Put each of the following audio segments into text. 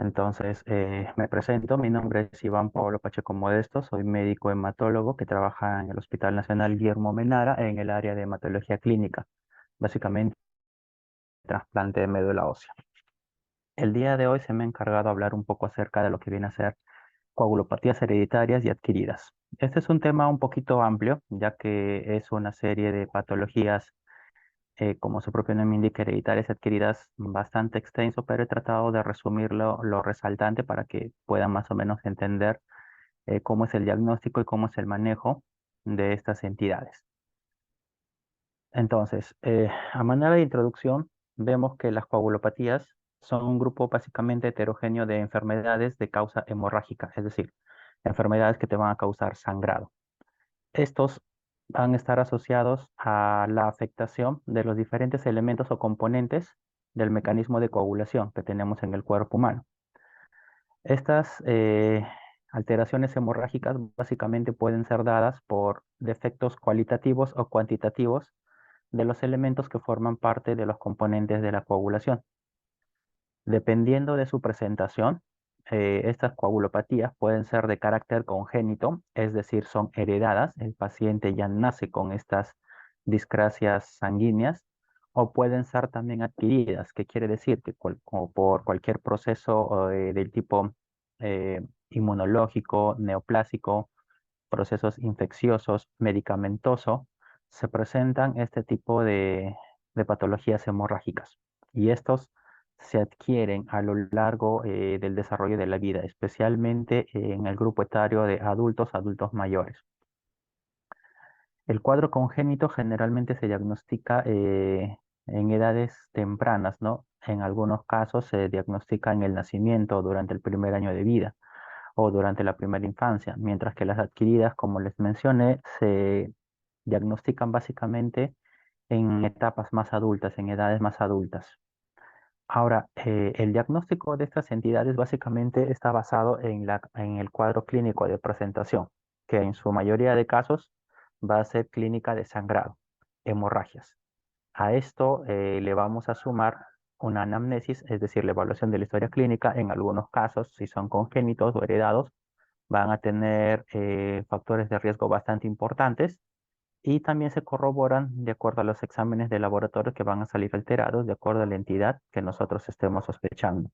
Entonces, me presento, mi nombre es Iván Pablo Pacheco Modesto, soy médico hematólogo que trabaja en el Hospital Nacional Guillermo Menara en el área de hematología clínica, básicamente trasplante de médula ósea. El día de hoy se me ha encargado hablar un poco acerca de lo que viene a ser coagulopatías hereditarias y adquiridas. Este es un tema un poquito amplio, ya que es una serie de patologías, como su propio nombre indica, hereditarias y adquiridas, bastante extenso, pero he tratado de resumirlo lo resaltante para que puedan más o menos entender cómo es el diagnóstico y cómo es el manejo de estas entidades. Entonces, a manera de introducción, vemos que las coagulopatías son un grupo básicamente heterogéneo de enfermedades de causa hemorrágica, es decir, enfermedades que te van a causar sangrado. Estos van a estar asociados a la afectación de los diferentes elementos o componentes del mecanismo de coagulación que tenemos en el cuerpo humano. Estas alteraciones hemorrágicas básicamente pueden ser dadas por defectos cualitativos o cuantitativos de los elementos que forman parte de los componentes de la coagulación. Dependiendo de su presentación, estas coagulopatías pueden ser de carácter congénito, es decir, son heredadas, el paciente ya nace con estas discrasias sanguíneas, o pueden ser también adquiridas, que quiere decir que como por cualquier proceso del tipo inmunológico, neoplásico, procesos infecciosos, medicamentoso, se presentan este tipo de patologías hemorrágicas. Y estos se adquieren a lo largo del desarrollo de la vida, especialmente en el grupo etario de adultos mayores. El cuadro congénito generalmente se diagnostica en edades tempranas, ¿no? En algunos casos se diagnostica en el nacimiento, durante el primer año de vida o durante la primera infancia, mientras que las adquiridas, como les mencioné, se diagnostican básicamente en etapas más adultas, en edades más adultas. Ahora, el diagnóstico de estas entidades básicamente está basado en el cuadro clínico de presentación, que en su mayoría de casos va a ser clínica de sangrado, hemorragias. A esto le vamos a sumar una anamnesis, es decir, la evaluación de la historia clínica. En algunos casos, si son congénitos o heredados, van a tener factores de riesgo bastante importantes y también se corroboran de acuerdo a los exámenes de laboratorio que van a salir alterados de acuerdo a la entidad que nosotros estemos sospechando.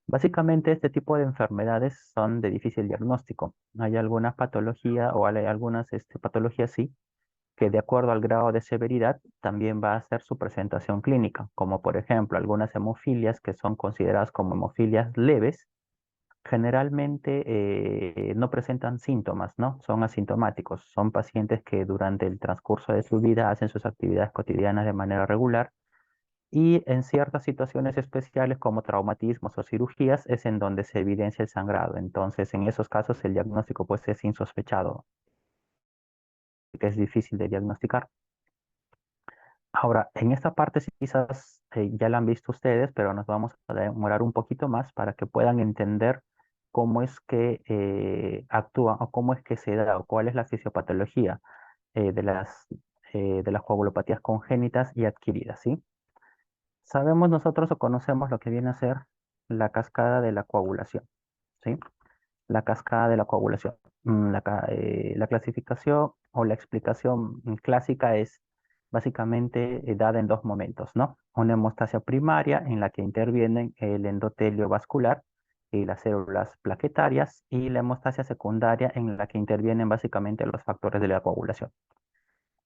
Básicamente, este tipo de enfermedades son de difícil diagnóstico. Hay alguna patología o hay algunas patologías, sí, que de acuerdo al grado de severidad también va a ser su presentación clínica, como por ejemplo algunas hemofilias que son consideradas como hemofilias leves, generalmente no presentan síntomas, ¿no? Son asintomáticos. Son pacientes que durante el transcurso de su vida hacen sus actividades cotidianas de manera regular y en ciertas situaciones especiales como traumatismos o cirugías es en donde se evidencia el sangrado. Entonces, en esos casos el diagnóstico pues es insospechado, que es difícil de diagnosticar. Ahora, en esta parte sí quizás ya la han visto ustedes, pero nos vamos a demorar un poquito más para que puedan entender cómo es que actúan o cómo es que se da o cuál es la fisiopatología eh, de las, de las coagulopatías congénitas y adquiridas, ¿sí? Sabemos nosotros o conocemos lo que viene a ser la cascada de la coagulación, ¿sí? La cascada de la coagulación. La clasificación o la explicación clásica es básicamente dada en dos momentos, ¿no? Una hemostasia primaria en la que intervienen el endotelio vascular y las células plaquetarias y la hemostasia secundaria en la que intervienen básicamente los factores de la coagulación.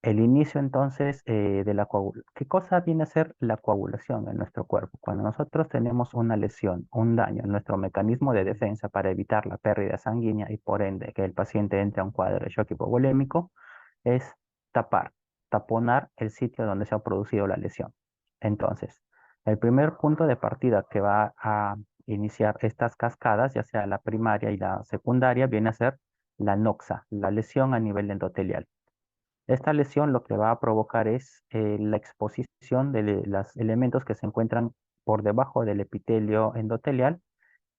El inicio entonces de la coagulación. ¿Qué cosa viene a ser la coagulación en nuestro cuerpo? Cuando nosotros tenemos una lesión, un daño en nuestro mecanismo de defensa para evitar la pérdida sanguínea y por ende que el paciente entre a un cuadro de shock hipovolémico, es tapar, taponar el sitio donde se ha producido la lesión. Entonces, el primer punto de partida que va a iniciar estas cascadas, ya sea la primaria y la secundaria, viene a ser la noxa, la lesión a nivel endotelial. Esta lesión lo que va a provocar es la exposición de los elementos que se encuentran por debajo del epitelio endotelial,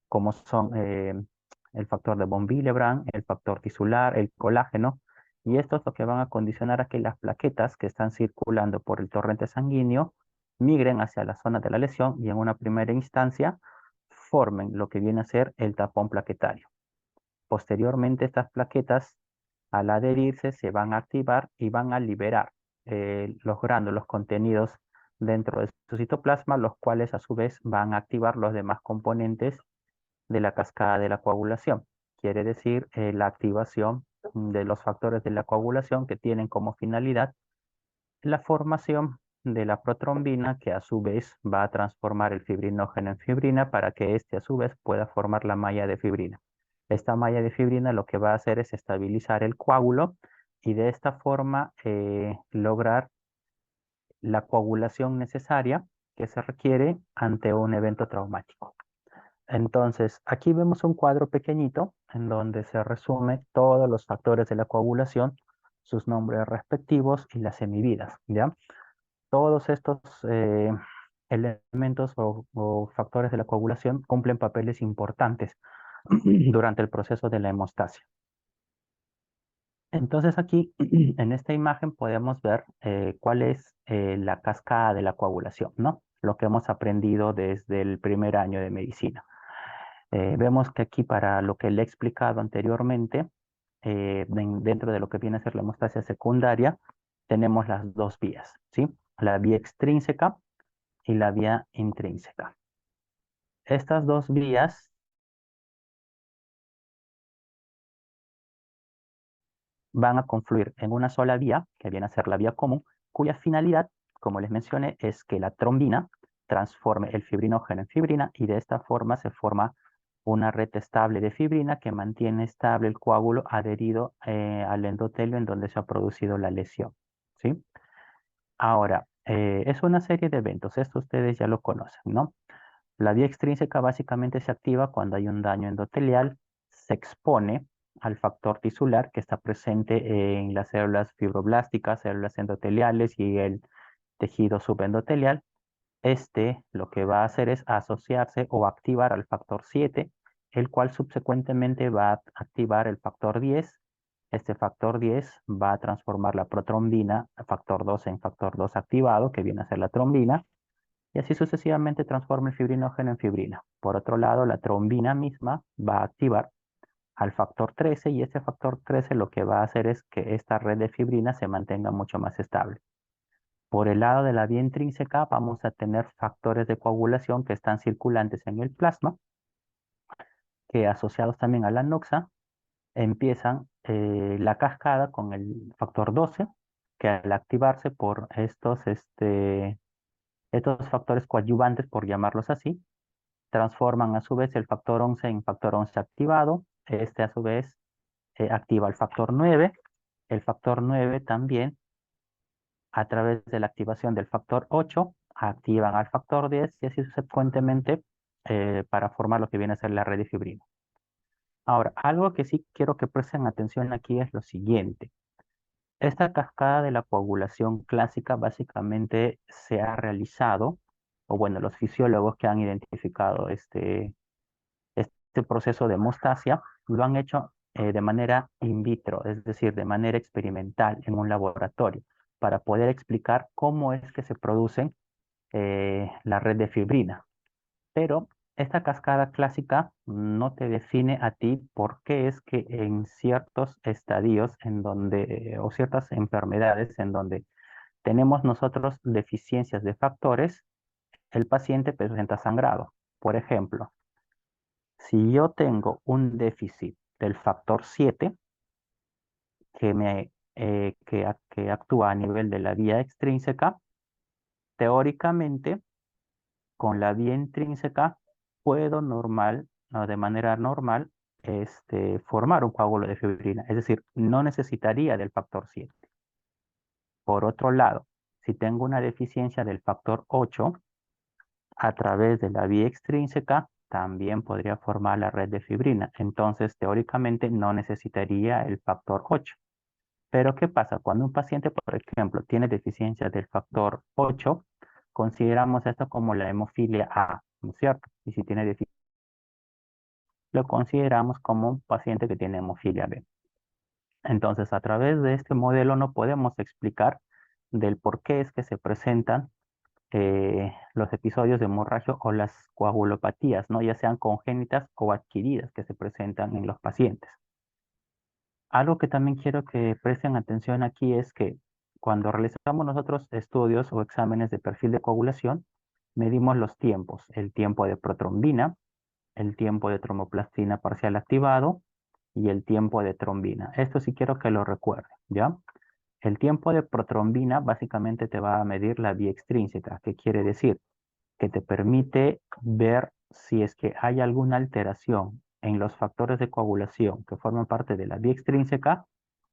como son el factor de von Willebrand, el factor tisular, el colágeno, y esto es lo que van a condicionar a que las plaquetas que están circulando por el torrente sanguíneo migren hacia la zona de la lesión y en una primera instancia formen lo que viene a ser el tapón plaquetario. Posteriormente, estas plaquetas, al adherirse, se van a activar y van a liberar los gránulos contenidos dentro de su citoplasma, los cuales a su vez van a activar los demás componentes de la cascada de la coagulación. Quiere decir la activación de los factores de la coagulación que tienen como finalidad la formación de la protrombina, que a su vez va a transformar el fibrinógeno en fibrina para que éste a su vez pueda formar la malla de fibrina. Esta malla de fibrina lo que va a hacer es estabilizar el coágulo y de esta forma lograr la coagulación necesaria que se requiere ante un evento traumático. Entonces, aquí vemos un cuadro pequeñito en donde se resume todos los factores de la coagulación, sus nombres respectivos y las semividas, ¿ya? Todos estos elementos o factores de la coagulación cumplen papeles importantes durante el proceso de la hemostasia. Entonces aquí, en esta imagen, podemos ver cuál es la cascada de la coagulación, ¿no? Lo que hemos aprendido desde el primer año de medicina. Vemos que aquí, para lo que le he explicado anteriormente, dentro de lo que viene a ser la hemostasia secundaria, tenemos las dos vías, ¿sí? La vía extrínseca y la vía intrínseca. Estas dos vías van a confluir en una sola vía, que viene a ser la vía común, cuya finalidad, como les mencioné, es que la trombina transforme el fibrinógeno en fibrina y de esta forma se forma una red estable de fibrina que mantiene estable el coágulo adherido al endotelio en donde se ha producido la lesión, ¿sí? Ahora, es una serie de eventos, esto ustedes ya lo conocen, ¿no? La vía extrínseca básicamente se activa cuando hay un daño endotelial, se expone al factor tisular que está presente en las células fibroblásticas, células endoteliales y el tejido subendotelial. Este lo que va a hacer es asociarse o activar al factor 7, el cual subsecuentemente va a activar el factor 10. Este factor 10 va a transformar la protrombina, factor 2 en factor 2 activado, que viene a ser la trombina, y así sucesivamente transforma el fibrinógeno en fibrina. Por otro lado, la trombina misma va a activar al factor 13 y este factor 13 lo que va a hacer es que esta red de fibrina se mantenga mucho más estable. Por el lado de la vía intrínseca vamos a tener factores de coagulación que están circulantes en el plasma, que asociados también a la noxa, empiezan la cascada con el factor 12, que al activarse por estos factores coadyuvantes, por llamarlos así, transforman a su vez el factor 11 en factor 11 activado. Este a su vez activa el factor 9. El factor 9 también, a través de la activación del factor 8, activan al factor 10 y así subsecuentemente para formar lo que viene a ser la red de fibrina. Ahora, algo que sí quiero que presten atención aquí es lo siguiente. Esta cascada de la coagulación clásica básicamente se ha realizado, o bueno, los fisiólogos que han identificado este proceso de hemostasia lo han hecho de manera in vitro, es decir, de manera experimental en un laboratorio, para poder explicar cómo es que se producen la red de fibrina. Pero esta cascada clásica no te define a ti por qué es que en ciertos estadios en donde, o ciertas enfermedades en donde tenemos nosotros deficiencias de factores, el paciente presenta sangrado. Por ejemplo, si yo tengo un déficit del factor 7 que actúa a nivel de la vía extrínseca, teóricamente con la vía intrínseca puedo de manera normal, formar un coágulo de fibrina. Es decir, no necesitaría del factor 7. Por otro lado, si tengo una deficiencia del factor 8, a través de la vía extrínseca también podría formar la red de fibrina. Entonces, teóricamente no necesitaría el factor 8. Pero ¿qué pasa? Cuando un paciente, por ejemplo, tiene deficiencia del factor 8, consideramos esto como la hemofilia A, ¿no es cierto? Y si tiene deficiencia, lo consideramos como un paciente que tiene hemofilia B. Entonces, a través de este modelo no podemos explicar del por qué es que se presentan los episodios de hemorragia o las coagulopatías, ¿no? Ya sean congénitas o adquiridas que se presentan en los pacientes. Algo que también quiero que presten atención aquí es que cuando realizamos nosotros estudios o exámenes de perfil de coagulación, medimos los tiempos, el tiempo de protrombina, el tiempo de tromboplastina parcial activado y el tiempo de trombina. Esto sí quiero que lo recuerden, ¿ya? El tiempo de protrombina básicamente te va a medir la vía extrínseca. ¿Qué quiere decir? Que te permite ver si es que hay alguna alteración en los factores de coagulación que forman parte de la vía extrínseca,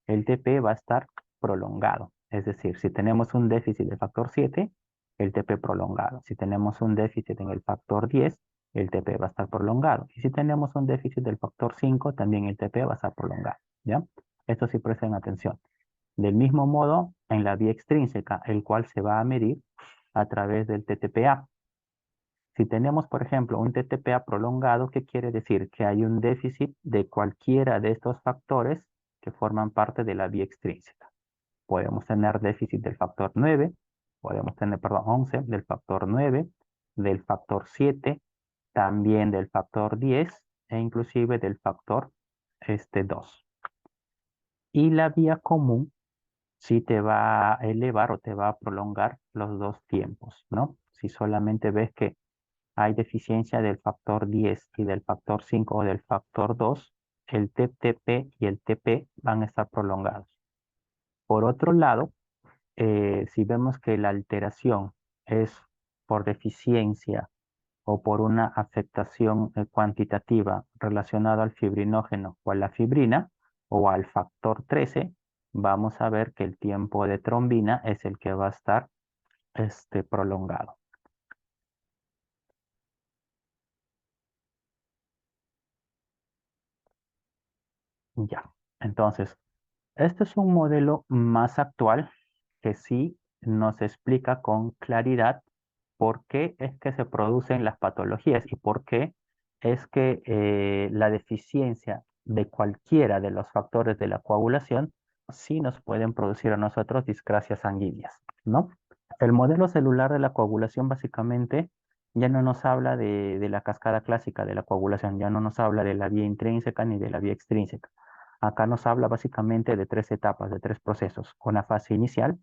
el TP va a estar prolongado. Es decir, si tenemos un déficit del factor 7, el TP prolongado. Si tenemos un déficit en el factor 10, el TP va a estar prolongado. Y si tenemos un déficit del factor 5, también el TP va a estar prolongado. ¿Ya? Esto sí presten atención. Del mismo modo, en la vía extrínseca, el cual se va a medir a través del TTPA. Si tenemos, por ejemplo, un TTPA prolongado, ¿qué quiere decir? Que hay un déficit de cualquiera de estos factores que forman parte de la vía extrínseca. Podemos tener déficit del factor 9, podemos tener, perdón, 11, del factor 9, del factor 7, también del factor 10 e inclusive del factor 2. Y la vía común sí te va a elevar o te va a prolongar los dos tiempos, ¿no? Si solamente ves que hay deficiencia del factor 10 y del factor 5 o del factor 2, el TTP y el TP van a estar prolongados. Por otro lado, si vemos que la alteración es por deficiencia o por una afectación cuantitativa relacionada al fibrinógeno o a la fibrina o al factor 13, vamos a ver que el tiempo de trombina es el que va a estar prolongado. Ya, entonces, este es un modelo más actual que sí nos explica con claridad por qué es que se producen las patologías y por qué es que la deficiencia de cualquiera de los factores de la coagulación sí nos pueden producir a nosotros discrasias sanguíneas, ¿no? El modelo celular de la coagulación básicamente ya no nos habla de la cascada clásica de la coagulación, ya no nos habla de la vía intrínseca ni de la vía extrínseca. Acá nos habla básicamente de tres etapas, de tres procesos: una fase inicial,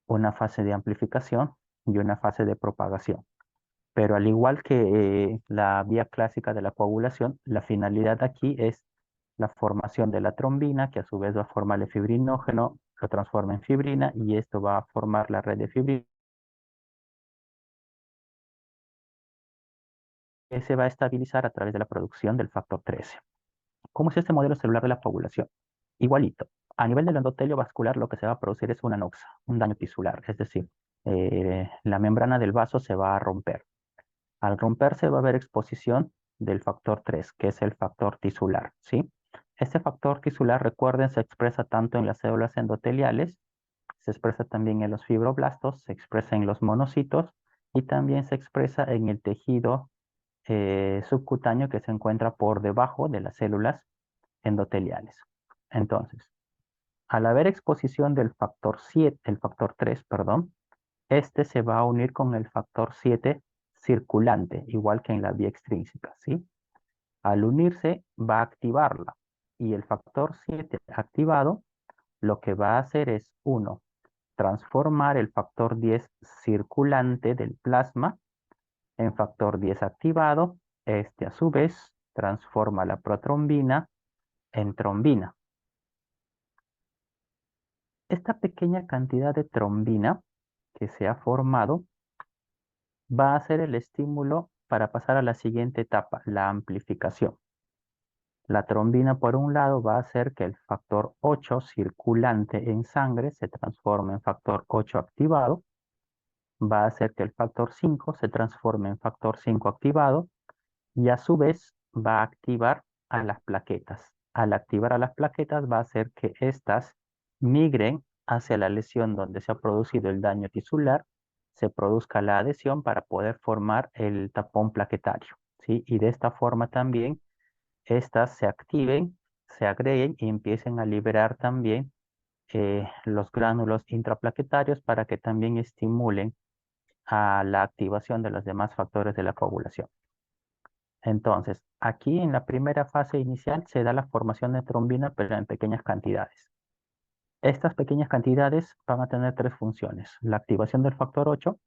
una fase de amplificación y una fase de propagación. Pero al igual que la vía clásica de la coagulación, la finalidad aquí es la formación de la trombina, que a su vez va a formar el fibrinógeno, lo transforma en fibrina y esto va a formar la red de fibrina que se va a estabilizar a través de la producción del factor 13. ¿Cómo es este modelo celular de la coagulación? Igualito. A nivel del endotelio vascular lo que se va a producir es una anoxa, un daño tisular, es decir, la membrana del vaso se va a romper. Al romperse va a haber exposición del factor 3, que es el factor tisular, ¿sí? Este factor tisular, recuerden, se expresa tanto en las células endoteliales, se expresa también en los fibroblastos, se expresa en los monocitos y también se expresa en el tejido subcutáneo que se encuentra por debajo de las células endoteliales. Entonces, al haber exposición del factor 7, el factor 3, perdón, este se va a unir con el factor 7 circulante, igual que en la vía extrínseca, ¿sí? Al unirse va a activarla y el factor 7 activado lo que va a hacer es, uno, transformar el factor 10 circulante del plasma en factor 10 activado. Este a su vez transforma la protrombina en trombina. Esta pequeña cantidad de trombina que se ha formado va a ser el estímulo para pasar a la siguiente etapa, la amplificación. La trombina, por un lado, va a hacer que el factor 8 circulante en sangre se transforme en factor 8 activado, va a hacer que el factor 5 se transforme en factor 5 activado y a su vez va a activar a las plaquetas. Al activar a las plaquetas va a hacer que éstas migren hacia la lesión donde se ha producido el daño tisular, se produzca la adhesión para poder formar el tapón plaquetario, ¿sí? Y de esta forma también estas se activen, se agreguen y empiecen a liberar también los gránulos intraplaquetarios para que también estimulen a la activación de los demás factores de la coagulación. Entonces, aquí en la primera fase inicial se da la formación de trombina, pero en pequeñas cantidades. Estas pequeñas cantidades van a tener tres funciones: la activación del factor 8,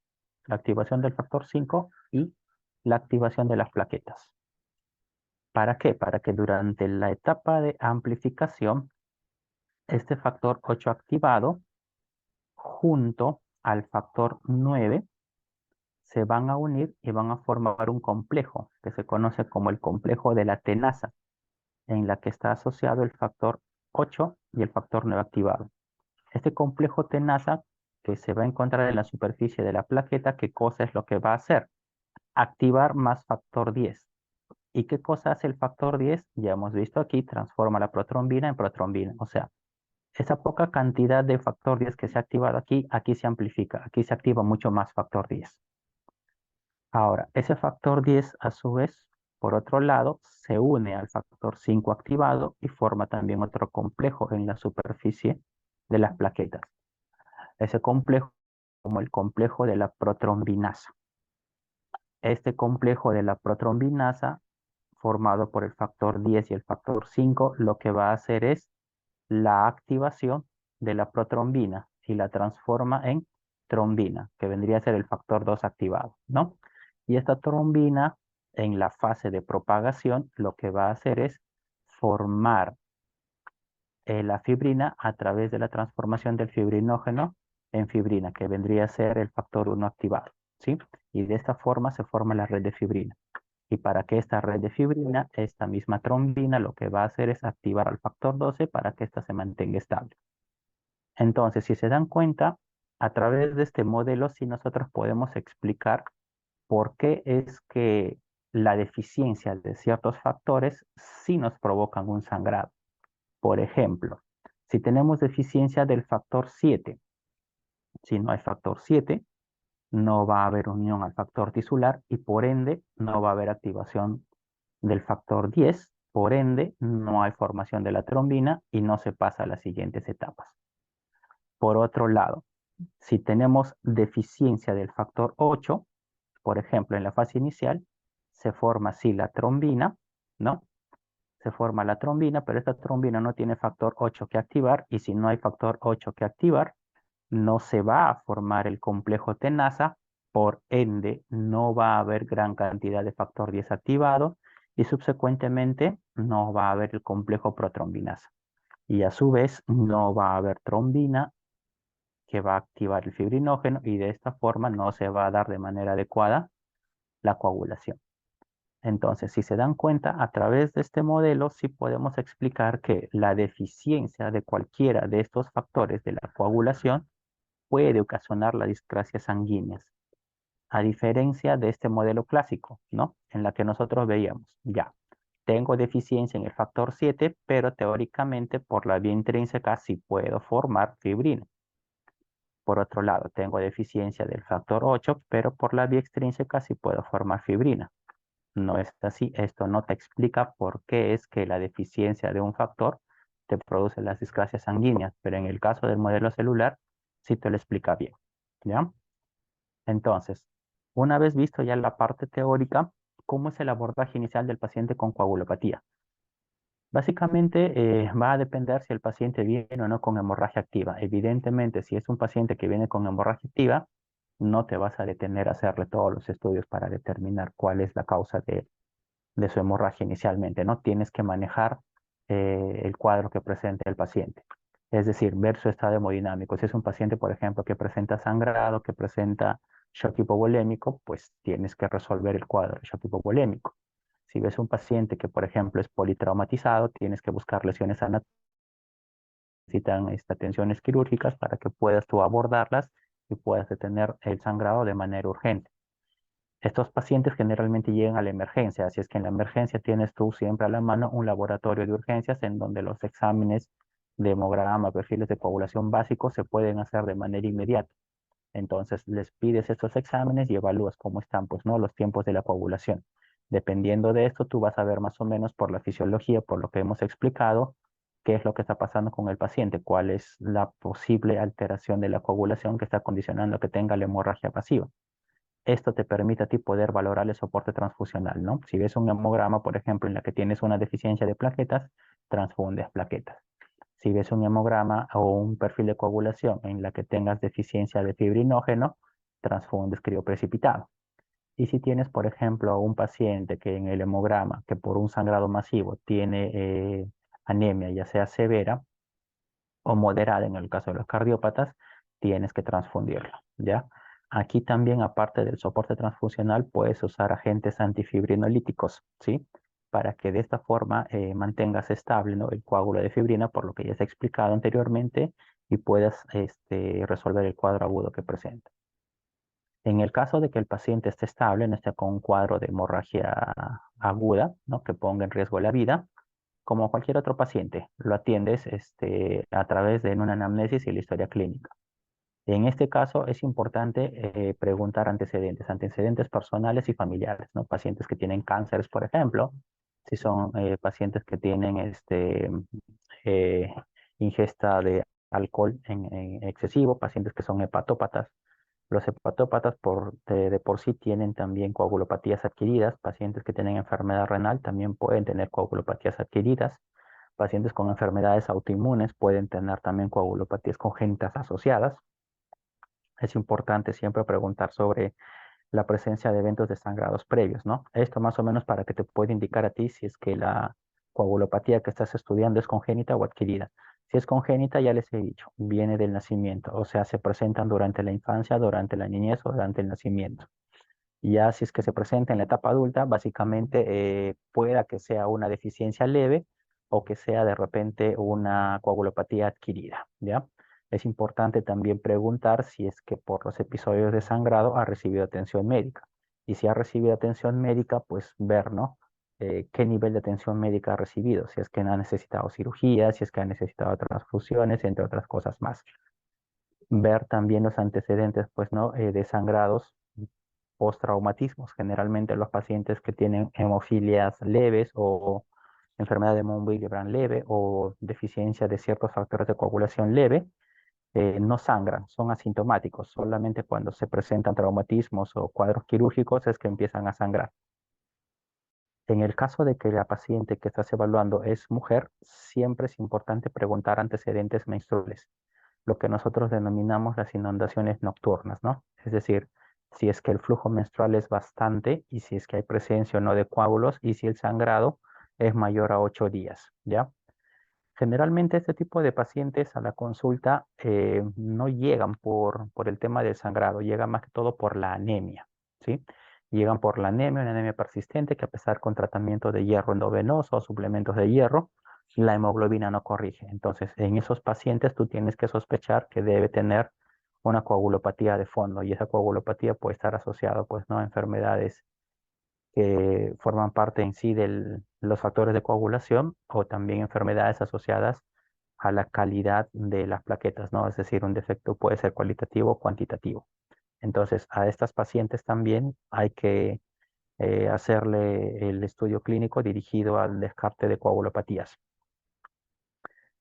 la activación del factor 5 y la activación de las plaquetas. ¿Para qué? Para que durante la etapa de amplificación, este factor 8 activado junto al factor 9 se van a unir y van a formar un complejo que se conoce como el complejo de la tenasa, en la que está asociado el factor 8 y el factor 9 activado. Este complejo tenasa que se va a encontrar en la superficie de la plaqueta, ¿qué cosa es lo que va a hacer? Activar más factor 10. ¿Y qué cosa hace el factor 10? Ya hemos visto aquí, transforma la protrombina en protrombina. O sea, esa poca cantidad de factor 10 que se ha activado aquí, aquí se amplifica, aquí se activa mucho más factor 10. Ahora, ese factor 10 a su vez, por otro lado, se une al factor 5 activado y forma también otro complejo en la superficie de las plaquetas. Ese complejo como el complejo de la protrombinasa. Este complejo de la protrombinasa, formado por el factor 10 y el factor 5, lo que va a hacer es la activación de la protrombina y la transforma en trombina, que vendría a ser el factor 2 activado, ¿no? Y esta trombina, en la fase de propagación, lo que va a hacer es formar la fibrina a través de la transformación del fibrinógeno en fibrina, que vendría a ser el factor 1 activado, ¿sí? Y de esta forma se forma la red de fibrina. Y para que esta red de fibrina, esta misma trombina, lo que va a hacer es activar al factor 12 para que ésta se mantenga estable. Entonces, si se dan cuenta, a través de este modelo, sí nosotros podemos explicar por qué es que la deficiencia de ciertos factores sí nos provocan un sangrado. Por ejemplo, si tenemos deficiencia del factor 7, si no hay factor 7, no va a haber unión al factor tisular y por ende no va a haber activación del factor 10, por ende no hay formación de la trombina y no se pasa a las siguientes etapas. Por otro lado, si tenemos deficiencia del factor 8, por ejemplo, en la fase inicial, se forma así la trombina, ¿no? Se forma la trombina, pero esta trombina no tiene factor 8 que activar y si no hay factor 8 que activar, no se va a formar el complejo tenasa, por ende no va a haber gran cantidad de factor 10 activado y subsecuentemente no va a haber el complejo protrombinasa. Y a su vez no va a haber trombina que va a activar el fibrinógeno y de esta forma no se va a dar de manera adecuada la coagulación. Entonces, si se dan cuenta, a través de este modelo sí podemos explicar que la deficiencia de cualquiera de estos factores de la coagulación puede ocasionar las discrasias sanguíneas, a diferencia de este modelo clásico, ¿no? En la que nosotros veíamos, ya, tengo deficiencia en el factor 7, pero teóricamente por la vía intrínseca sí puedo formar fibrina. Por otro lado, tengo deficiencia del factor 8, pero por la vía extrínseca sí puedo formar fibrina. No es así. Esto no te explica por qué es que la deficiencia de un factor te produce las discrasias sanguíneas, pero en el caso del modelo celular sí te lo explica bien. ¿Ya? Entonces, una vez visto ya la parte teórica, ¿cómo es el abordaje inicial del paciente con coagulopatía? Básicamente va a depender si el paciente viene o no con hemorragia activa. Evidentemente, si es un paciente que viene con hemorragia activa, no te vas a detener a hacerle todos los estudios para determinar cuál es la causa de su hemorragia inicialmente, ¿no? Tienes que manejar el cuadro que presenta el paciente. Es decir, ver su estado hemodinámico. Si es un paciente, por ejemplo, que presenta sangrado, que presenta shock hipovolémico, pues tienes que resolver el cuadro de shock hipovolémico. Si ves un paciente que, por ejemplo, es politraumatizado, tienes que buscar lesiones anatómicas, necesitan atenciones quirúrgicas para que puedas tú abordarlas y puedas detener el sangrado de manera urgente. Estos pacientes generalmente llegan a la emergencia, así es que en la emergencia tienes tú siempre a la mano un laboratorio de urgencias en donde los exámenes de hemograma, perfiles de coagulación básicos se pueden hacer de manera inmediata. Entonces les pides estos exámenes y evalúas cómo están, pues, ¿no? Los tiempos de la coagulación. Dependiendo de esto, tú vas a ver más o menos por la fisiología, por lo que hemos explicado, qué es lo que está pasando con el paciente, cuál es la posible alteración de la coagulación que está condicionando que tenga la hemorragia pasiva. Esto te permite a ti poder valorar el soporte transfusional, ¿no? Si ves un hemograma, por ejemplo, en la que tienes una deficiencia de plaquetas, transfundes plaquetas. Si ves un hemograma o un perfil de coagulación en la que tengas deficiencia de fibrinógeno, transfundes crioprecipitado. Y si tienes, por ejemplo, un paciente que en el hemograma, que por un sangrado masivo tiene anemia, ya sea severa o moderada en el caso de los cardiópatas, tienes que transfundirlo, ¿ya? Aquí también, aparte del soporte transfusional, puedes usar agentes antifibrinolíticos, ¿sí? Para que de esta forma mantengas estable, ¿no?, el coágulo de fibrina, por lo que ya se ha explicado anteriormente, y puedas resolver el cuadro agudo que presenta. En el caso de que el paciente esté estable, no esté con un cuadro de hemorragia aguda, ¿no?, que ponga en riesgo la vida, como cualquier otro paciente, lo atiendes a través de una anamnesis y la historia clínica. En este caso es importante preguntar antecedentes personales y familiares, ¿no? Pacientes que tienen cánceres, por ejemplo, si son pacientes que tienen eh, ingesta de alcohol en excesivo, pacientes que son hepatópatas. Los hepatópatas de por sí tienen también coagulopatías adquiridas. Pacientes que tienen enfermedad renal también pueden tener coagulopatías adquiridas. Pacientes con enfermedades autoinmunes pueden tener también coagulopatías congénitas asociadas. Es importante siempre preguntar sobre la presencia de eventos de sangrados previos, ¿no? Esto más o menos para que te pueda indicar a ti si es que la coagulopatía que estás estudiando es congénita o adquirida. Si es congénita, ya les he dicho, viene del nacimiento, o sea, se presentan durante la infancia, durante la niñez o durante el nacimiento. Y ya si es que se presenta en la etapa adulta, básicamente pueda que sea una deficiencia leve o que sea de repente una coagulopatía adquirida, ¿ya? Es importante también preguntar si es que por los episodios de sangrado ha recibido atención médica. Y si ha recibido atención médica, pues ver, ¿no? Qué nivel de atención médica ha recibido, si es que ha necesitado cirugía, si es que ha necesitado transfusiones, entre otras cosas más. Ver también los antecedentes, pues, ¿no? De sangrados postraumatismos. Generalmente los pacientes que tienen hemofilias leves o enfermedad de Mond-Willebrand leve o deficiencia de ciertos factores de coagulación leve, no sangran, son asintomáticos. Solamente cuando se presentan traumatismos o cuadros quirúrgicos es que empiezan a sangrar. En el caso de que la paciente que estás evaluando es mujer, siempre es importante preguntar antecedentes menstruales, lo que nosotros denominamos las inundaciones nocturnas, ¿no? Es decir, si es que el flujo menstrual es bastante y si es que hay presencia o no de coágulos y si el sangrado es mayor a 8 días, ¿ya? Generalmente este tipo de pacientes a la consulta no llegan por el tema del sangrado, llegan más que todo por la anemia, ¿sí? Llegan por la anemia, una anemia persistente que a pesar con tratamiento de hierro endovenoso o suplementos de hierro, la hemoglobina no corrige. Entonces, en esos pacientes tú tienes que sospechar que debe tener una coagulopatía de fondo y esa coagulopatía puede estar asociada, pues, ¿no?, a enfermedades que forman parte en sí de los factores de coagulación o también enfermedades asociadas a la calidad de las plaquetas, ¿no? Es decir, un defecto puede ser cualitativo o cuantitativo. Entonces, a estas pacientes también hay que hacerle el estudio clínico dirigido al descarte de coagulopatías.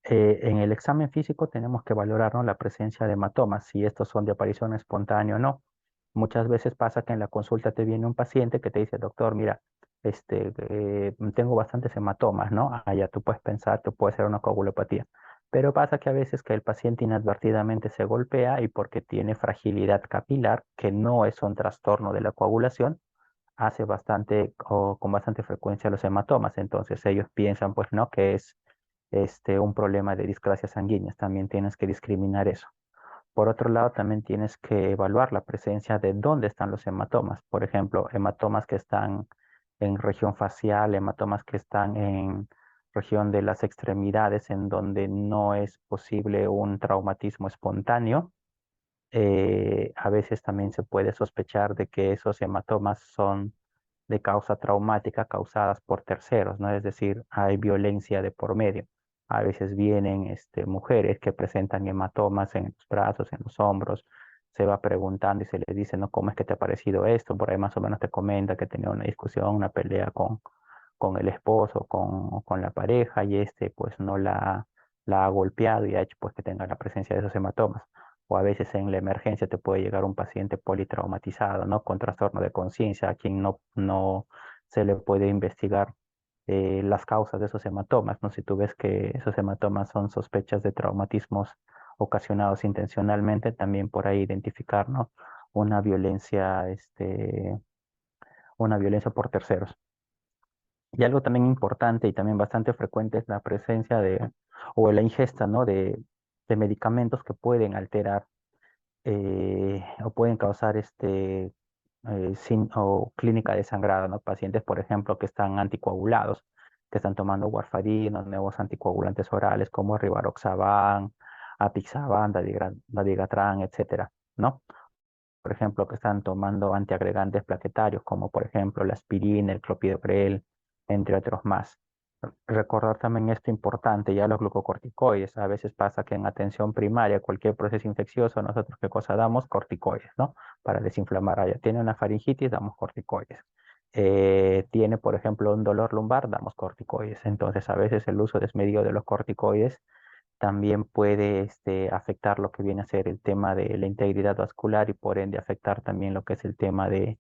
En el examen físico tenemos que valorar, ¿no?, la presencia de hematomas, si estos son de aparición espontánea o no. Muchas veces pasa que en la consulta te viene un paciente que te dice, doctor, mira, tengo bastantes hematomas, ¿no? Ah, ya tú puedes pensar que puede ser una coagulopatía. Pero pasa que a veces que el paciente inadvertidamente se golpea y porque tiene fragilidad capilar, que no es un trastorno de la coagulación, hace bastante o con bastante frecuencia los hematomas. Entonces ellos piensan, pues, ¿no?, que es un problema de displasias sanguíneas. También tienes que discriminar eso. Por otro lado, también tienes que evaluar la presencia de dónde están los hematomas. Por ejemplo, hematomas que están en región facial, hematomas que están en región de las extremidades, en donde no es posible un traumatismo espontáneo. A veces también se puede sospechar de que esos hematomas son de causa traumática causadas por terceros, ¿no? Es decir, hay violencia de por medio. A veces vienen mujeres que presentan hematomas en los brazos, en los hombros, se va preguntando y se les dice, ¿no?, ¿cómo es que te ha parecido esto? Por ahí más o menos te comenta que tenía una discusión, una pelea con el esposo, con la pareja y pues no la ha golpeado y ha hecho pues que tenga la presencia de esos hematomas. o a veces en la emergencia te puede llegar un paciente politraumatizado, ¿no? Con trastorno de conciencia, a quien no se le puede investigar las causas de esos hematomas, ¿no? Si tú ves que esos hematomas son sospechas de traumatismos ocasionados intencionalmente, también por ahí identificar, ¿no? Una violencia, una violencia por terceros. Y algo también importante y también bastante frecuente es la presencia o la ingesta, ¿no? De medicamentos que pueden alterar o pueden causar o clínica de sangrado, ¿no? Pacientes, por ejemplo, que están anticoagulados, que están tomando warfarina, nuevos anticoagulantes orales como rivaroxaban, apixaban, dabigatran, etcétera, ¿no? Por ejemplo, que están tomando antiagregantes plaquetarios, como por ejemplo la aspirina, el clopidogrel, entre otros más. Recordar también esto importante, ya los glucocorticoides. A veces pasa que en atención primaria, cualquier proceso infeccioso, nosotros qué cosa damos, corticoides, ¿no? Para desinflamar. Ah, ya tiene una faringitis, damos corticoides. Tiene, por ejemplo, un dolor lumbar, damos corticoides. Entonces, a veces el uso desmedido de los corticoides también puede afectar lo que viene a ser el tema de la integridad vascular y por ende afectar también lo que es el tema de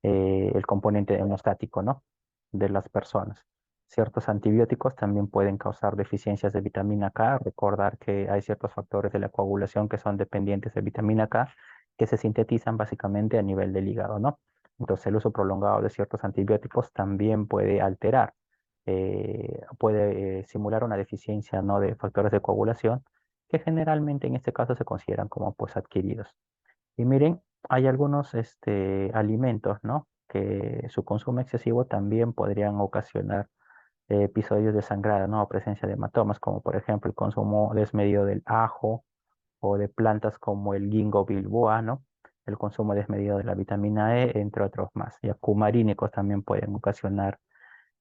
el componente hemostático, ¿no? De las personas. Ciertos antibióticos también pueden causar deficiencias de vitamina K. Recordar que hay ciertos factores de la coagulación que son dependientes de vitamina K que se sintetizan básicamente a nivel del hígado, ¿no? Entonces el uso prolongado de ciertos antibióticos también puede alterar, puede simular una deficiencia, ¿no? De factores de coagulación que generalmente en este caso se consideran como pues adquiridos. Y miren, hay algunos alimentos, ¿no? Que su consumo excesivo también podrían ocasionar episodios de sangrado, ¿no? O presencia de hematomas, como por ejemplo el consumo desmedido del ajo o de plantas como el ginkgo biloba, ¿no? El consumo desmedido de la vitamina E, entre otros más. Y cumarínicos también pueden ocasionar,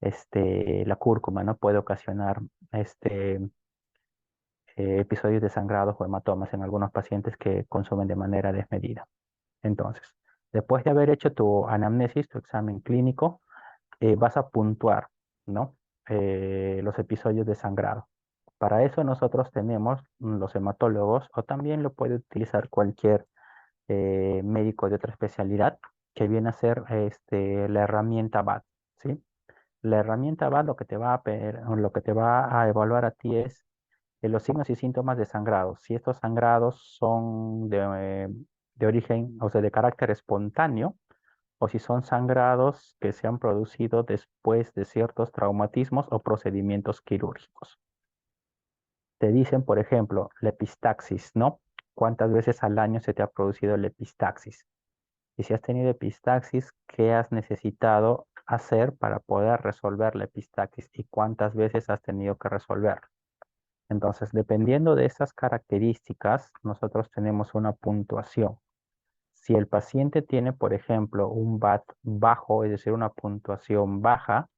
la cúrcuma, ¿no? Puede ocasionar episodios de sangrados o hematomas en algunos pacientes que consumen de manera desmedida. Entonces, después de haber hecho tu anamnesis, tu examen clínico, vas a puntuar, ¿no? Los episodios de sangrado. Para eso nosotros tenemos los hematólogos o también lo puede utilizar cualquier médico de otra especialidad que viene a ser la herramienta BAT, ¿sí? La herramienta BAT lo que te va a evaluar a ti es los signos y síntomas de sangrado. Si estos sangrados son de origen, o sea, de carácter espontáneo, o si son sangrados que se han producido después de ciertos traumatismos o procedimientos quirúrgicos. Te dicen, por ejemplo, la epistaxis, ¿no? ¿Cuántas veces al año se te ha producido la epistaxis? Y si has tenido epistaxis, ¿qué has necesitado hacer para poder resolver la epistaxis? ¿Y cuántas veces has tenido que resolverla? Entonces, dependiendo de esas características, nosotros tenemos una puntuación. Si el paciente tiene, por ejemplo, un BAT bajo, es decir, una puntuación baja,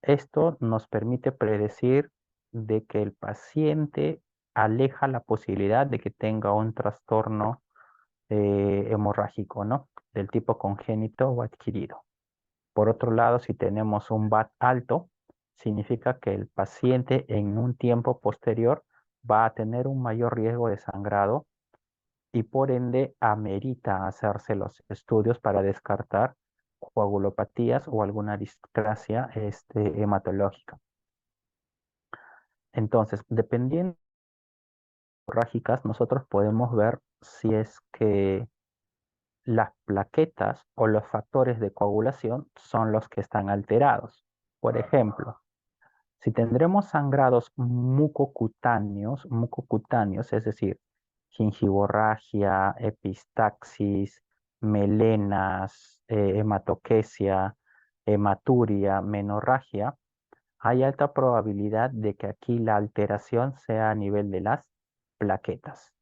esto nos permite predecir de que el paciente aleja la posibilidad de que tenga un trastorno hemorrágico, ¿no? Del tipo congénito o adquirido. Por otro lado, si tenemos un BAT alto, significa que el paciente en un tiempo posterior va a tener un mayor riesgo de sangrado y por ende amerita hacerse los estudios para descartar coagulopatías o alguna displasia hematológica. Entonces, dependiendo de las hemorrágicas, nosotros podemos ver si es que las plaquetas o los factores de coagulación son los que están alterados. Por ejemplo, si tendremos sangrados mucocutáneos, es decir, gingivorragia, epistaxis, melenas, hematoquesia, hematuria, menorragia, hay alta probabilidad de que aquí la alteración sea a nivel de las plaquetas.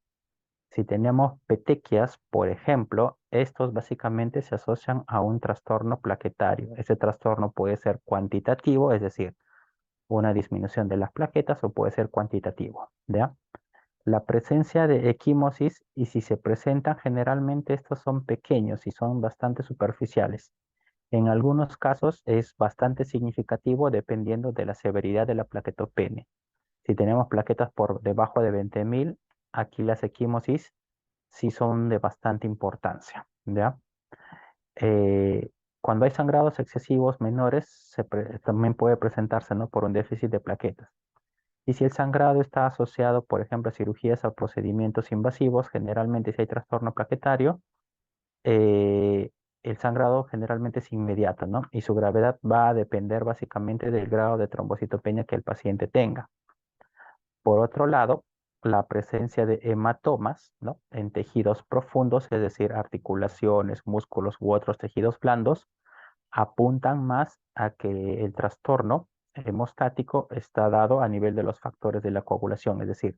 Si tenemos petequias, por ejemplo, estos básicamente se asocian a un trastorno plaquetario. Ese trastorno puede ser cuantitativo, es decir, una disminución de las plaquetas o puede ser cuantitativo, ¿ya? La presencia de equimosis y si se presentan generalmente estos son pequeños y son bastante superficiales. En algunos casos es bastante significativo dependiendo de la severidad de la plaquetopenia. Si tenemos plaquetas por debajo de 20.000, aquí las equimosis sí son de bastante importancia, ¿ya? Eh, Cuando hay sangrados excesivos menores, también puede presentarse, ¿no? Por un déficit de plaquetas. Y si el sangrado está asociado, por ejemplo, a cirugías o procedimientos invasivos, generalmente si hay trastorno plaquetario, eh, el sangrado generalmente es inmediato, ¿no? Y su gravedad va a depender básicamente del grado de trombocitopenia que el paciente tenga. Por otro lado, la presencia de hematomas, ¿no? En tejidos profundos, es decir, articulaciones, músculos u otros tejidos blandos, apuntan más a que el trastorno hemostático está dado a nivel de los factores de la coagulación, es decir,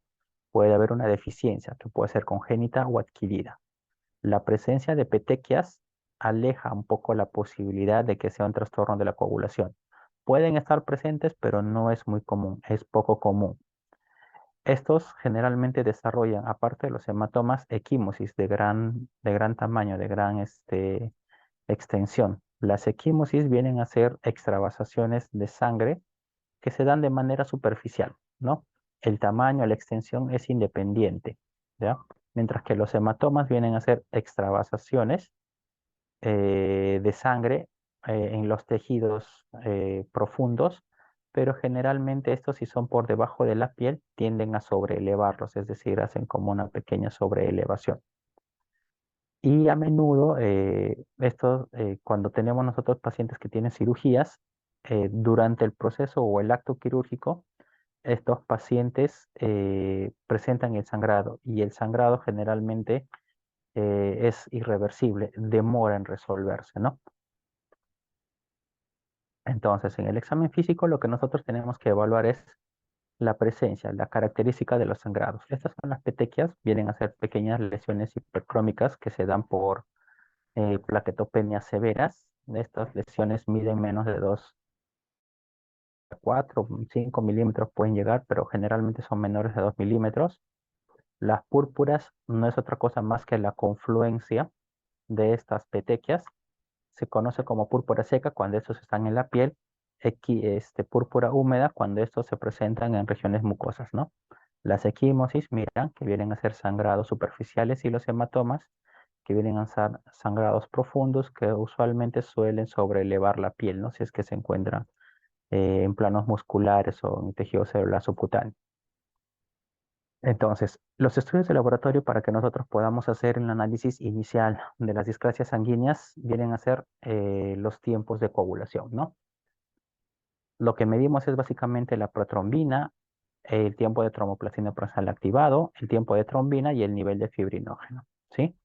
puede haber una deficiencia que puede ser congénita o adquirida. La presencia de petequias aleja un poco la posibilidad de que sea un trastorno de la coagulación. Pueden estar presentes, pero no es muy común, es poco común. Estos generalmente desarrollan, aparte de los hematomas, equimosis de gran tamaño, de gran extensión. Las equimosis vienen a ser extravasaciones de sangre que se dan de manera superficial, ¿no? El tamaño, la extensión es independiente, ¿ya? Mientras que los hematomas vienen a ser extravasaciones de sangre en los tejidos profundos, pero generalmente estos, si son por debajo de la piel, tienden a sobreelevarlos, es decir, hacen como una pequeña sobreelevación. Y a menudo, cuando tenemos nosotros pacientes que tienen cirugías, durante el proceso o el acto quirúrgico, estos pacientes presentan el sangrado y el sangrado generalmente es irreversible, demora en resolverse, ¿no? Entonces, en el examen físico lo que nosotros tenemos que evaluar es la presencia, la característica de los sangrados. Estas son las petequias, vienen a ser pequeñas lesiones hipercrómicas que se dan por plaquetopenias severas. Estas lesiones miden menos de 2 a 4, 5 milímetros pueden llegar, pero generalmente son menores de 2 milímetros. Las púrpuras no es otra cosa más que la confluencia de estas petequias. Se conoce como púrpura seca cuando estos están en la piel, púrpura húmeda cuando estos se presentan en regiones mucosas, ¿no? Las equimosis, miran, que vienen a ser sangrados superficiales y los hematomas, que vienen a ser sangrados profundos que usualmente suelen sobrelevar la piel, ¿no? Si es que se encuentran en planos musculares o en tejido celular subcutáneo. Entonces, los estudios de laboratorio para que nosotros podamos hacer el análisis inicial de las discrasias sanguíneas vienen a ser los tiempos de coagulación, ¿no? Lo que medimos es básicamente la protrombina, el tiempo de tromboplastina pronsal activado, el tiempo de trombina y el nivel de fibrinógeno, ¿sí?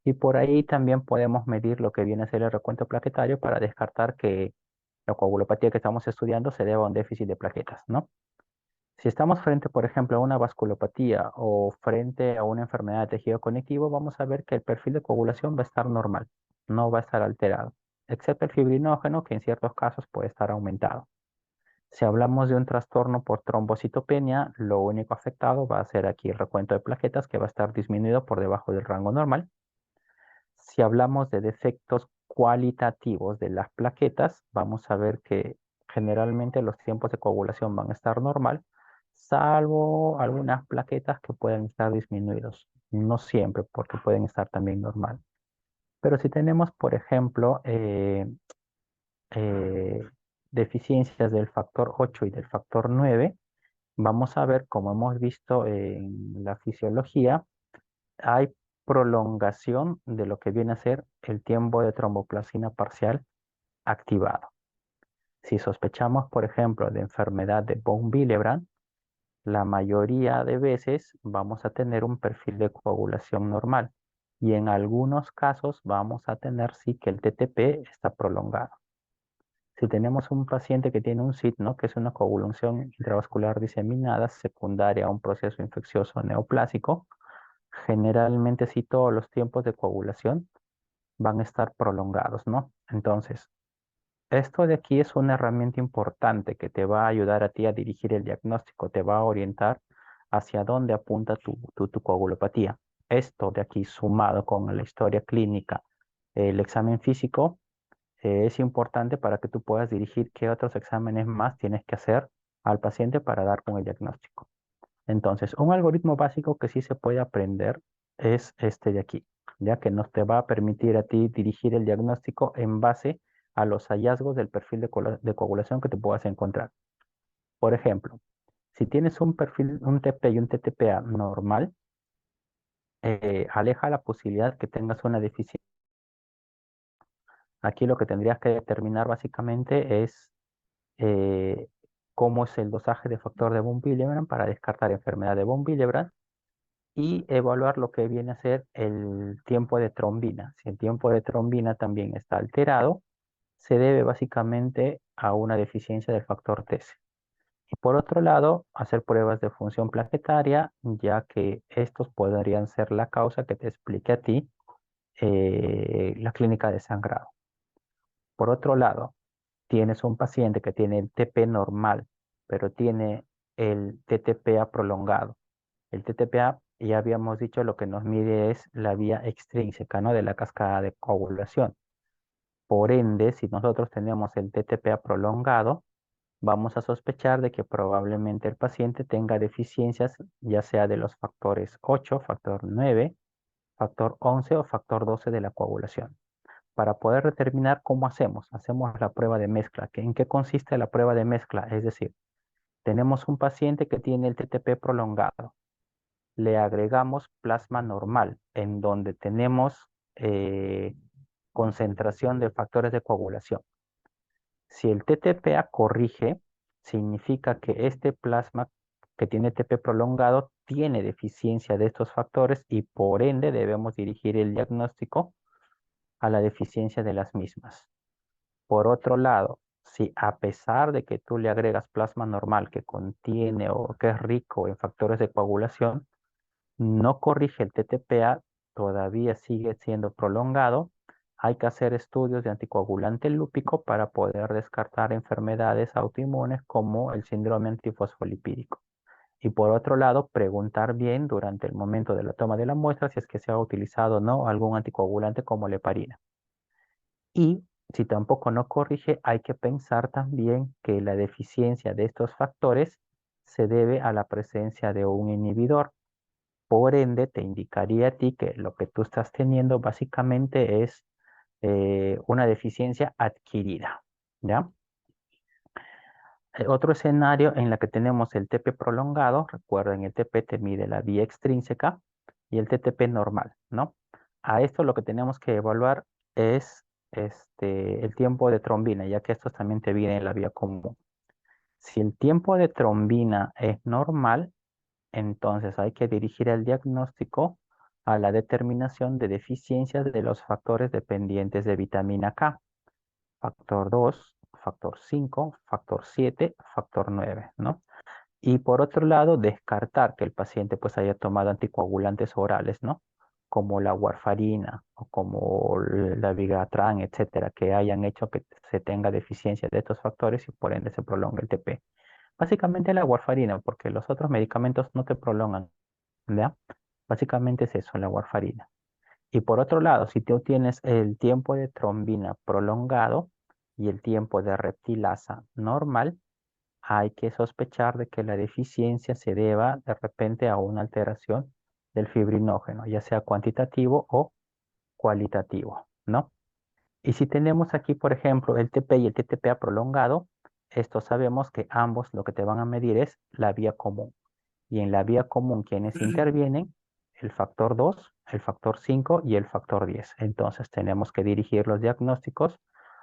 Y por ahí también podemos medir lo que viene a ser el recuento plaquetario para descartar que la coagulopatía que estamos estudiando se deba a un déficit de plaquetas, ¿no? Si estamos frente, por ejemplo, a una vasculopatía o frente a una enfermedad de tejido conectivo, vamos a ver que el perfil de coagulación va a estar normal, no va a estar alterado, excepto el fibrinógeno, que en ciertos casos puede estar aumentado. Si hablamos de un trastorno por trombocitopenia, lo único afectado va a ser aquí el recuento de plaquetas, que va a estar disminuido por debajo del rango normal. Si hablamos de defectos cualitativos de las plaquetas, vamos a ver que generalmente los tiempos de coagulación van a estar normal, salvo algunas plaquetas que pueden estar disminuidos. No siempre, porque pueden estar también normal. Pero si tenemos, por ejemplo, eh, deficiencias del factor 8 y del factor 9, vamos a ver, como hemos visto en la fisiología, hay prolongación de lo que viene a ser el tiempo de tromboplastina parcial activado. Si sospechamos, por ejemplo, de enfermedad de von Willebrand, la mayoría de veces vamos a tener un perfil de coagulación normal y en algunos casos vamos a tener sí que el TTP está prolongado. Si tenemos un paciente que tiene un SID, ¿no? Que es una coagulación intravascular diseminada secundaria a un proceso infeccioso neoplásico, generalmente sí todos los tiempos de coagulación van a estar prolongados, ¿no? Entonces, esto de aquí es una herramienta importante que te va a ayudar a ti a dirigir el diagnóstico, te va a orientar hacia dónde apunta tu coagulopatía. Esto de aquí sumado con la historia clínica, el examen físico, es importante para que tú puedas dirigir qué otros exámenes más tienes que hacer al paciente para dar con el diagnóstico. Entonces, un algoritmo básico que sí se puede aprender es este de aquí, ya que nos te va a permitir a ti dirigir el diagnóstico en base a los hallazgos del perfil de coagulación que te puedas encontrar. Por ejemplo, si tienes un perfil, un TP y un TTPA normal, aleja la posibilidad que tengas una deficiencia. Aquí lo que tendrías que determinar básicamente es cómo es el dosaje de factor de von Willebrand para descartar enfermedad de von Willebrand y evaluar lo que viene a ser el tiempo de trombina. Si el tiempo de trombina también está alterado, se debe básicamente a una deficiencia del factor TS. Y por otro lado, hacer pruebas de función plaquetaria, ya que estos podrían ser la causa que te explique a ti la clínica de sangrado. Por otro lado, tienes un paciente que tiene el TP normal, pero tiene el TTPA prolongado. El TTPA, ya habíamos dicho, lo que nos mide es la vía extrínseca, ¿no? De la cascada de coagulación. Por ende, si nosotros tenemos el TTPA prolongado, vamos a sospechar de que probablemente el paciente tenga deficiencias, ya sea de los factores 8, factor 9, factor 11 o factor 12 de la coagulación. Para poder determinar cómo hacemos la prueba de mezcla. ¿En qué consiste la prueba de mezcla? Es decir, tenemos un paciente que tiene el TTP prolongado. Le agregamos plasma normal, en donde tenemos concentración de factores de coagulación. Si el TTPA corrige, significa que este plasma que tiene TP prolongado tiene deficiencia de estos factores y por ende debemos dirigir el diagnóstico a la deficiencia de las mismas. Por otro lado, si a pesar de que tú le agregas plasma normal que contiene o que es rico en factores de coagulación, no corrige el TTPA, todavía sigue siendo prolongado, hay que hacer estudios de anticoagulante lúpico para poder descartar enfermedades autoinmunes como el síndrome antifosfolipídico. Y por otro lado, preguntar bien durante el momento de la toma de la muestra si es que se ha utilizado o no algún anticoagulante como la heparina. Y si tampoco no corrige, hay que pensar también que la deficiencia de estos factores se debe a la presencia de un inhibidor. Por ende, te indicaría a ti que lo que tú estás teniendo básicamente es una deficiencia adquirida, ¿ya? Otro escenario en la que tenemos el TP prolongado, recuerden, el TP te mide la vía extrínseca y el TTP normal, ¿no? A esto lo que tenemos que evaluar es el tiempo de trombina, ya que estos también te vienen en la vía común. Si el tiempo de trombina es normal, entonces hay que dirigir el diagnóstico a la determinación de deficiencias de los factores dependientes de vitamina K. Factor 2, factor 5, factor 7, factor 9, ¿no? Y por otro lado, descartar que el paciente pues haya tomado anticoagulantes orales, ¿no? Como la warfarina o como la vigatran, etcétera, que hayan hecho que se tenga deficiencia de estos factores y por ende se prolonga el TP. Básicamente la warfarina, porque los otros medicamentos no te prolongan, ¿ya? Básicamente es eso, la warfarina. Y por otro lado, si tú tienes el tiempo de trombina prolongado y el tiempo de reptilasa normal, hay que sospechar de que la deficiencia se deba de repente a una alteración del fibrinógeno, ya sea cuantitativo o cualitativo, ¿no? Y si tenemos aquí, por ejemplo, el TP y el TTPA prolongado, esto sabemos que ambos lo que te van a medir es la vía común. Y en la vía común, quienes intervienen, el factor 2, el factor 5 y el factor 10. Entonces tenemos que dirigir los diagnósticos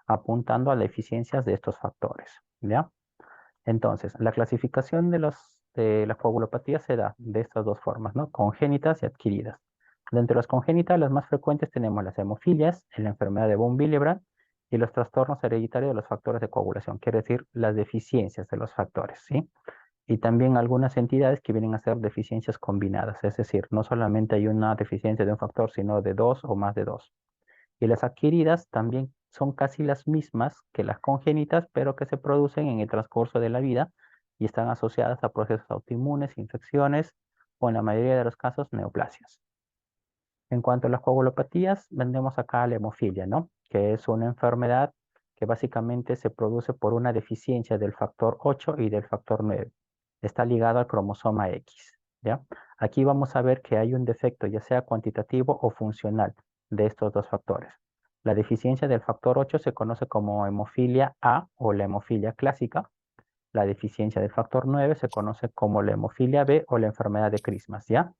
apuntando a las deficiencias de estos factores, ¿ya? Entonces, la clasificación de las coagulopatías se da de estas dos formas, ¿no? Congénitas y adquiridas. Dentro de las congénitas, las más frecuentes tenemos las hemofilias, la enfermedad de von Willebrand y los trastornos hereditarios de los factores de coagulación, quiere decir las deficiencias de los factores, ¿sí? Y también algunas entidades que vienen a ser deficiencias combinadas, es decir, no solamente hay una deficiencia de un factor, sino de dos o más de dos. Y las adquiridas también son casi las mismas que las congénitas, pero que se producen en el transcurso de la vida y están asociadas a procesos autoinmunes, infecciones o en la mayoría de los casos neoplasias. En cuanto a las coagulopatías, vendemos acá la hemofilia, ¿no? Que es una enfermedad que básicamente se produce por una deficiencia del factor 8 y del factor 9. Está ligado al cromosoma X. ¿ya? Aquí vamos a ver que hay un defecto, ya sea cuantitativo o funcional, de estos dos factores. La deficiencia del factor 8 se conoce como hemofilia A o la hemofilia clásica. La deficiencia del factor 9 se conoce como la hemofilia B o la enfermedad de Christmas, ¿ya?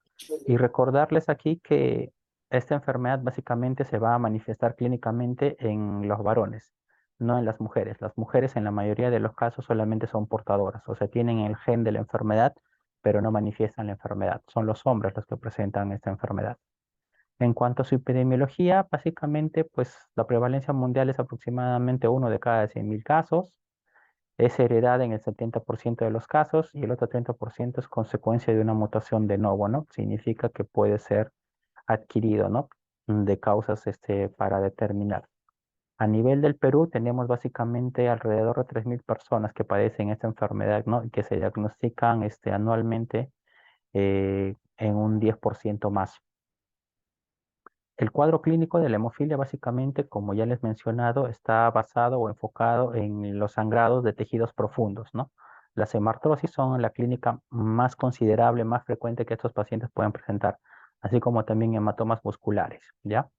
Y recordarles aquí que esta enfermedad básicamente se va a manifestar clínicamente en los varones, no en las mujeres. Las mujeres en la mayoría de los casos solamente son portadoras, o sea, tienen el gen de la enfermedad, pero no manifiestan la enfermedad. Son los hombres los que presentan esta enfermedad. En cuanto a su epidemiología, básicamente, pues la prevalencia mundial es aproximadamente 1 de cada 100.000 casos. Es heredada en el 70% de los casos y el otro 30% es consecuencia de una mutación de novo, ¿no? Significa que puede ser adquirido, ¿no? De causas para determinar. A nivel del Perú tenemos básicamente alrededor de 3.000 personas que padecen esta enfermedad, ¿no? Y que se diagnostican anualmente en un 10% más. El cuadro clínico de la hemofilia, básicamente, como ya les he mencionado, está basado o enfocado en los sangrados de tejidos profundos, ¿no? Las hemartrosis son la clínica más considerable, más frecuente que estos pacientes pueden presentar, así como también hematomas musculares, ¿ya?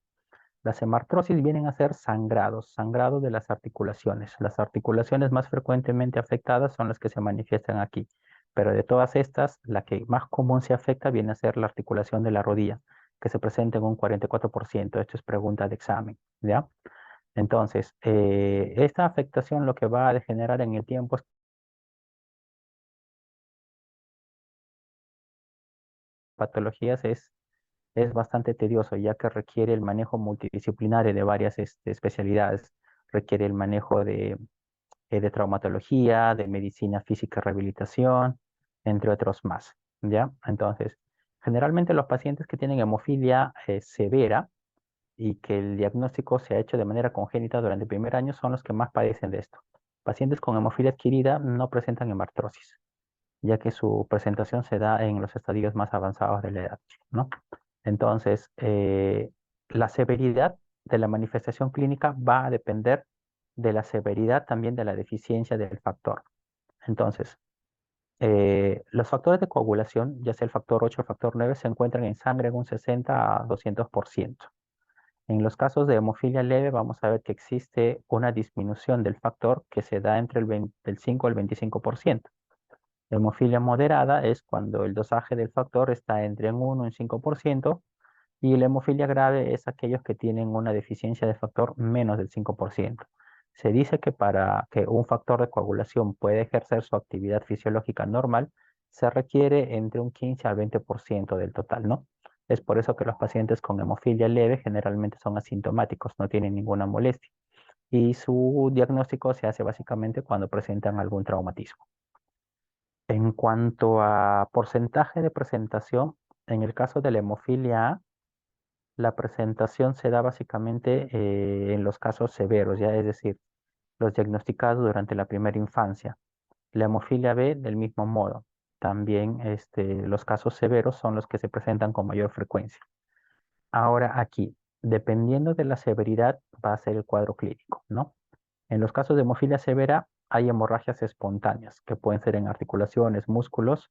Las hemartrosis vienen a ser sangrados, sangrados de las articulaciones. Las articulaciones más frecuentemente afectadas son las que se manifiestan aquí, pero de todas estas, la que más común se afecta viene a ser la articulación de la rodilla, que se presenta en un 44%. Esto es pregunta de examen, ¿ya? Entonces, esta afectación lo que va a degenerar en el tiempo es patologías es bastante tedioso, ya que requiere el manejo multidisciplinario de varias especialidades. Requiere el manejo de traumatología, de medicina física y rehabilitación, entre otros más, ¿ya? Entonces, generalmente los pacientes que tienen hemofilia severa y que el diagnóstico se ha hecho de manera congénita durante el primer año son los que más padecen de esto. Pacientes con hemofilia adquirida no presentan hemartrosis, ya que su presentación se da en los estadios más avanzados de la edad, ¿no? Entonces, la severidad de la manifestación clínica va a depender de la severidad también de la deficiencia del factor. Entonces, los factores de coagulación, ya sea el factor 8 o el factor 9, se encuentran en sangre en un 60 a 200%. En los casos de hemofilia leve, vamos a ver que existe una disminución del factor que se da entre del 5 al 25%. Hemofilia moderada es cuando el dosaje del factor está entre un 1 y un 5%, y la hemofilia grave es aquellos que tienen una deficiencia de factor menos del 5%. Se dice que para que un factor de coagulación pueda ejercer su actividad fisiológica normal, se requiere entre un 15 al 20% del total, ¿no? Es por eso que los pacientes con hemofilia leve generalmente son asintomáticos, no tienen ninguna molestia. Y su diagnóstico se hace básicamente cuando presentan algún traumatismo. En cuanto a porcentaje de presentación, en el caso de la hemofilia A, la presentación se da básicamente en los casos severos, ya es decir, los diagnosticados durante la primera infancia. La hemofilia B del mismo modo. También los casos severos son los que se presentan con mayor frecuencia. Ahora aquí, dependiendo de la severidad, va a ser el cuadro clínico, ¿no? En los casos de hemofilia severa hay hemorragias espontáneas que pueden ser en articulaciones, músculos,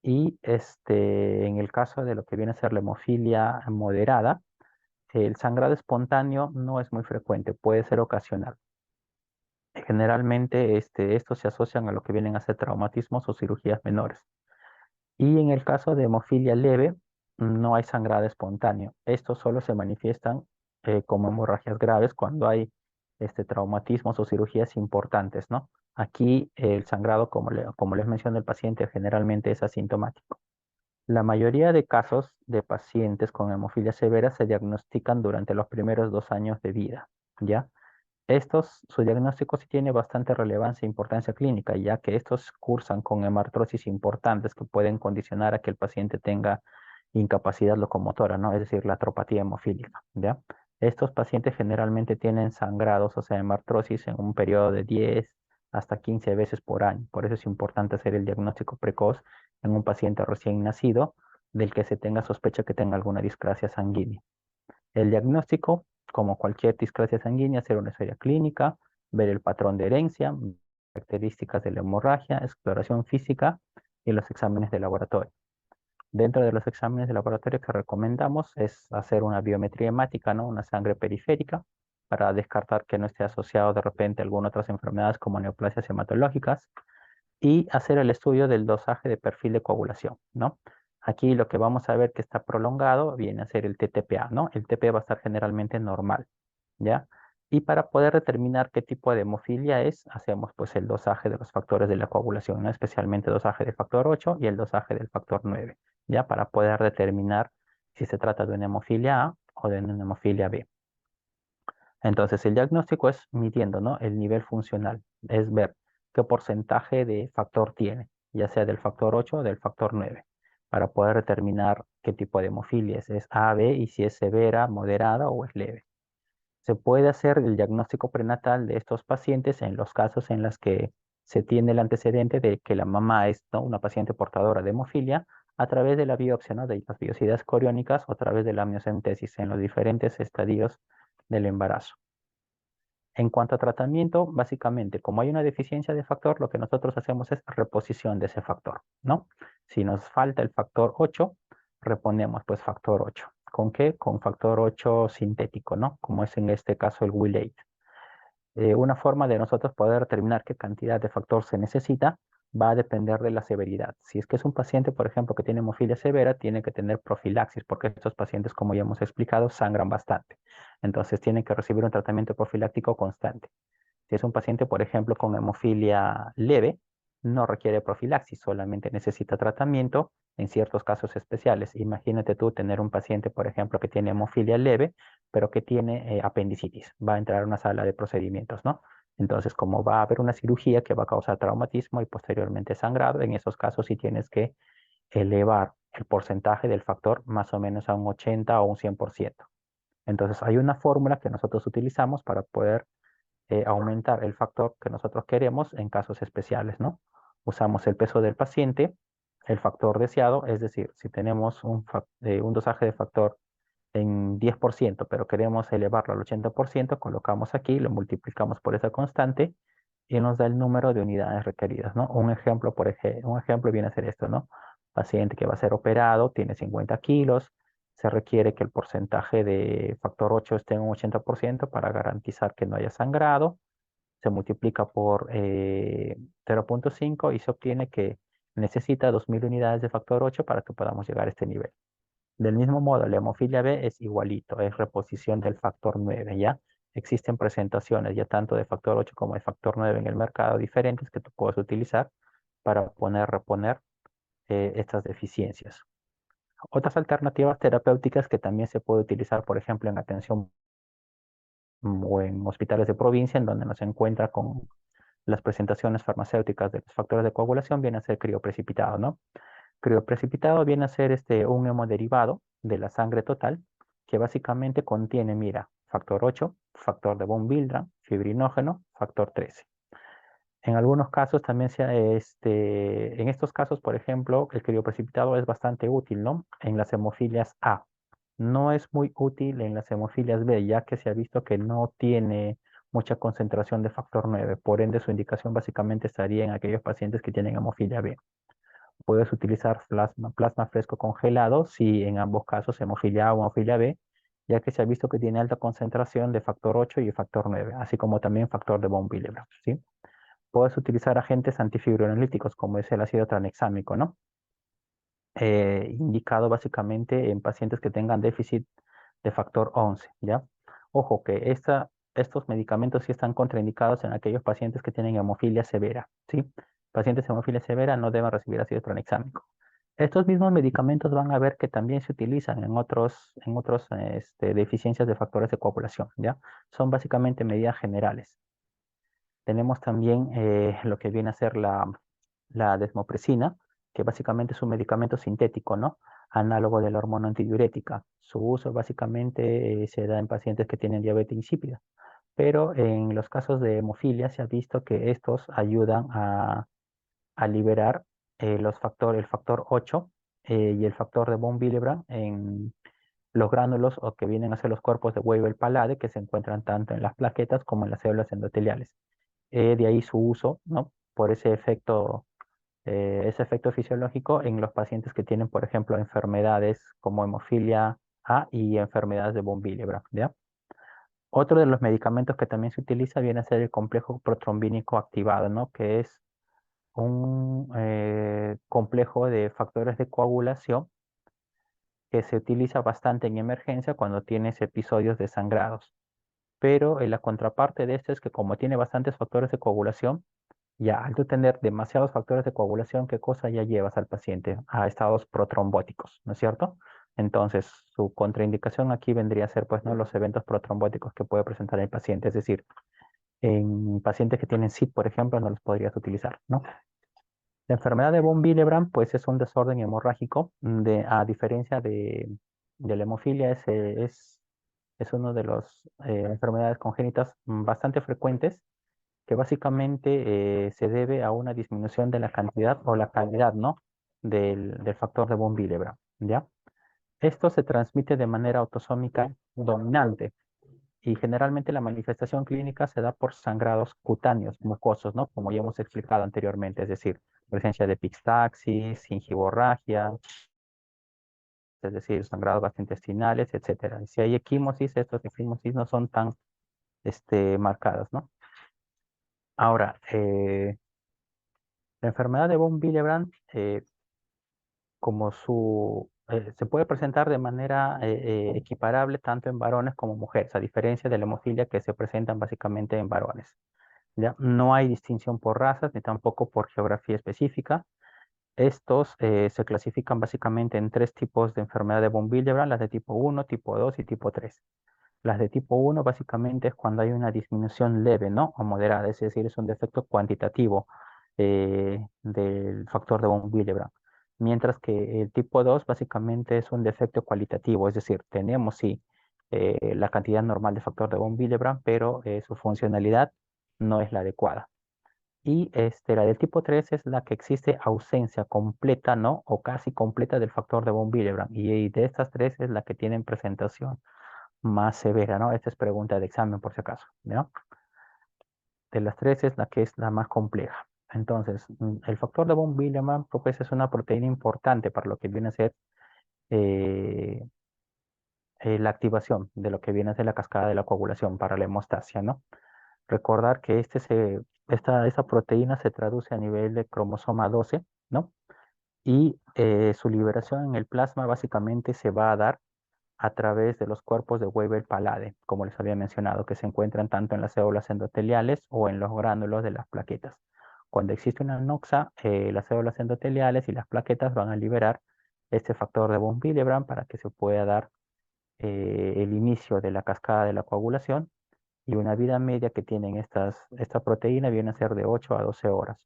y en el caso de lo que viene a ser la hemofilia moderada, el sangrado espontáneo no es muy frecuente, puede ser ocasional. Generalmente estos se asocian a lo que vienen a ser traumatismos o cirugías menores. Y en el caso de hemofilia leve, no hay sangrado espontáneo. Estos solo se manifiestan como hemorragias graves cuando hay traumatismos o cirugías importantes, ¿no? Aquí el sangrado, como les mencioné, el paciente generalmente es asintomático. La mayoría de casos de pacientes con hemofilia severa se diagnostican durante los primeros 2 años de vida, ¿ya? Su diagnóstico sí tiene bastante relevancia e importancia clínica, ya que estos cursan con hemartrosis importantes que pueden condicionar a que el paciente tenga incapacidad locomotora, ¿no? Es decir, la atropatía hemofílica, ¿ya? Estos pacientes generalmente tienen sangrados, o sea, hemartrosis en un periodo de 10 hasta 15 veces por año. Por eso es importante hacer el diagnóstico precoz en un paciente recién nacido del que se tenga sospecha que tenga alguna displasia sanguínea. El diagnóstico, como cualquier displasia sanguínea, hacer una historia clínica, ver el patrón de herencia, características de la hemorragia, exploración física y los exámenes de laboratorio. Dentro de los exámenes de laboratorio que recomendamos es hacer una biometría hemática, ¿no? Una sangre periférica, para descartar que no esté asociado de repente a algunas otras enfermedades como neoplasias hematológicas, y hacer el estudio del dosaje de perfil de coagulación, ¿no? Aquí lo que vamos a ver que está prolongado viene a ser el TTPA, ¿no? El TP va a estar generalmente normal, ¿ya? Y para poder determinar qué tipo de hemofilia es, hacemos pues el dosaje de los factores de la coagulación, ¿no? Especialmente el dosaje del factor 8 y el dosaje del factor 9, ¿ya? Para poder determinar si se trata de una hemofilia A o de una hemofilia B. Entonces, el diagnóstico es midiendo, ¿no? El nivel funcional, es ver qué porcentaje de factor tiene, ya sea del factor 8 o del factor 9, para poder determinar qué tipo de hemofilia es A, B, y si es severa, moderada o es leve. Se puede hacer el diagnóstico prenatal de estos pacientes en los casos en los que se tiene el antecedente de que la mamá es, ¿no?, una paciente portadora de hemofilia, a través de la biopsia, ¿no?, de las biopsias coriónicas, o a través de la amniocentesis en los diferentes estadios del embarazo. En cuanto a tratamiento, básicamente, como hay una deficiencia de factor, lo que nosotros hacemos es reposición de ese factor, ¿no? Si nos falta el factor 8, reponemos pues factor 8. ¿Con qué? Con factor 8 sintético, ¿no? Como es en este caso el Wilate. Una forma de nosotros poder determinar qué cantidad de factor se necesita va a depender de la severidad. Si es que es un paciente, por ejemplo, que tiene hemofilia severa, tiene que tener profilaxis, porque estos pacientes, como ya hemos explicado, sangran bastante. Entonces tienen que recibir un tratamiento profiláctico constante. Si es un paciente, por ejemplo, con hemofilia leve, no requiere profilaxis, solamente necesita tratamiento en ciertos casos especiales. Imagínate tú tener un paciente, por ejemplo, que tiene hemofilia leve, pero que tiene apendicitis. Va a entrar a una sala de procedimientos, ¿no? Entonces, como va a haber una cirugía que va a causar traumatismo y posteriormente sangrado, en esos casos sí tienes que elevar el porcentaje del factor más o menos a un 80 o un 100%. Entonces, hay una fórmula que nosotros utilizamos para poder aumentar el factor que nosotros queremos en casos especiales, ¿no? Usamos el peso del paciente, el factor deseado, es decir, si tenemos un dosaje de factor en 10%, pero queremos elevarlo al 80%, colocamos aquí, lo multiplicamos por esa constante y nos da el número de unidades requeridas, ¿no? Un ejemplo viene a ser esto, ¿no? Paciente que va a ser operado, tiene 50 kilos, se requiere que el porcentaje de factor 8 esté en un 80% para garantizar que no haya sangrado. Se multiplica por 0.5 y se obtiene que necesita 2000 unidades de factor 8 para que podamos llegar a este nivel. Del mismo modo, la hemofilia B es igualito, es reposición del factor 9, ¿ya? Existen presentaciones ya tanto de factor 8 como de factor 9 en el mercado diferentes que tú puedes utilizar para reponer estas deficiencias. Otras alternativas terapéuticas que también se puede utilizar, por ejemplo, en atención o en hospitales de provincia, en donde no se encuentra con las presentaciones farmacéuticas de los factores de coagulación, viene a ser crioprecipitado, ¿no? Crioprecipitado viene a ser un hemoderivado de la sangre total, que básicamente contiene, mira, factor 8, factor de von Willebrand, fibrinógeno, factor 13. En algunos casos también en estos casos, por ejemplo, el crioprecipitado es bastante útil, ¿no? En las hemofilias A. No es muy útil en las hemofilias B, ya que se ha visto que no tiene mucha concentración de factor 9. Por ende, su indicación básicamente estaría en aquellos pacientes que tienen hemofilia B. Puedes utilizar plasma fresco congelado si en ambos casos hemofilia A o hemofilia B, ya que se ha visto que tiene alta concentración de factor 8 y factor 9, así como también factor de von Willebrand, ¿sí? Puedes utilizar agentes antifibrinolíticos como es el ácido tranexámico, ¿no? Indicado básicamente en pacientes que tengan déficit de factor 11, ¿ya? Ojo que estos medicamentos sí están contraindicados en aquellos pacientes que tienen hemofilia severa, ¿sí? Pacientes de hemofilia severa no deben recibir ácido tranexámico. Estos mismos medicamentos van a ver que también se utilizan en otros deficiencias de factores de coagulación, ¿ya? Son básicamente medidas generales. Tenemos también lo que viene a ser la desmopresina, que básicamente es un medicamento sintético, ¿no? Análogo de la hormona antidiurética. Su uso básicamente se da en pacientes que tienen diabetes insípida, pero en los casos de hemofilia se ha visto que estos ayudan a liberar el factor 8 y el factor de von Willebrand en los gránulos o que vienen a ser los cuerpos de Weibel-Palade que se encuentran tanto en las plaquetas como en las células endoteliales. De ahí su uso, ¿no? Por ese efecto ese efecto fisiológico en los pacientes que tienen, por ejemplo, enfermedades como hemofilia A y enfermedades de von Willebrand, ¿ya? Otro de los medicamentos que también se utiliza viene a ser el complejo protrombínico activado, ¿no? Que es un complejo de factores de coagulación que se utiliza bastante en emergencia cuando tienes episodios de sangrados. Pero la contraparte de esto es que como tiene bastantes factores de coagulación, ya al tú tener demasiados factores de coagulación, ¿qué cosa ya llevas al paciente? A estados protrombóticos, ¿no es cierto? Entonces, su contraindicación aquí vendría a ser, pues, ¿no? Los eventos protrombóticos que puede presentar el paciente. Es decir, en pacientes que tienen SID, por ejemplo, no los podrías utilizar, ¿no? La enfermedad de von Willebrand, pues, es un desorden hemorrágico, a diferencia de la hemofilia, es uno de las enfermedades congénitas bastante frecuentes que básicamente se debe a una disminución de la cantidad o la calidad, ¿no? Del factor de von Willebrand, ¿ya? Esto se transmite de manera autosómica dominante y generalmente la manifestación clínica se da por sangrados cutáneos, mucosos, ¿no? Como ya hemos explicado anteriormente, es decir, presencia de epistaxis, gingivorragia, es decir, sangrados gastrointestinales, etcétera. Y si hay equimosis, estos equimosis no son tan marcadas, ¿no? Ahora, la enfermedad de von Willebrand, se puede presentar de manera equiparable tanto en varones como mujeres, a diferencia de la hemofilia que se presentan básicamente en varones. ¿Ya? No hay distinción por razas ni tampoco por geografía específica. Estos se clasifican básicamente en tres tipos de enfermedad de von Willebrand, las de tipo 1, tipo 2 y tipo 3. Las de tipo 1 básicamente es cuando hay una disminución leve, ¿no? O moderada, es decir, es un defecto cuantitativo del factor de von Willebrand. Mientras que el tipo 2 básicamente es un defecto cualitativo, es decir, tenemos sí la cantidad normal de factor de von Willebrand, pero su funcionalidad no es la adecuada. Y la del tipo 3 es la que existe ausencia completa, ¿no? O casi completa del factor de von Willebrand. Y de estas tres es la que tienen presentación más severa, ¿no? Esta es pregunta de examen por si acaso, ¿no? De las tres es la que es la más compleja. Entonces, el factor de von Willebrand, pues, es una proteína importante para lo que viene a ser eh, la activación de lo que viene a ser la cascada de la coagulación para la hemostasia, ¿no? Recordar que esta proteína se traduce a nivel de cromosoma 12, ¿no? Y su liberación en el plasma básicamente se va a dar a través de los cuerpos de Weber-Palade, como les había mencionado, que se encuentran tanto en las células endoteliales o en los gránulos de las plaquetas. Cuando existe una anoxa, las células endoteliales y las plaquetas van a liberar este factor de von Willebrand para que se pueda dar el inicio de la cascada de la coagulación y una vida media que tienen esta proteína viene a ser de 8 a 12 horas.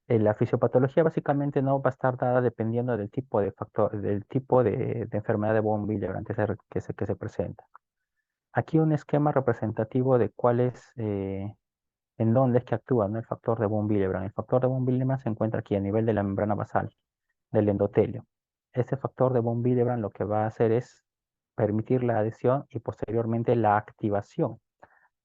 La fisiopatología básicamente no va a estar dada dependiendo del tipo de factor, del tipo de enfermedad de von Willebrand que se presenta. Aquí un esquema representativo de cuál es, en dónde es que actúa, ¿no? El factor de von Willebrand. El factor de von Willebrand se encuentra aquí a nivel de la membrana basal del endotelio. Este factor de von Willebrand lo que va a hacer es permitir la adhesión y posteriormente la activación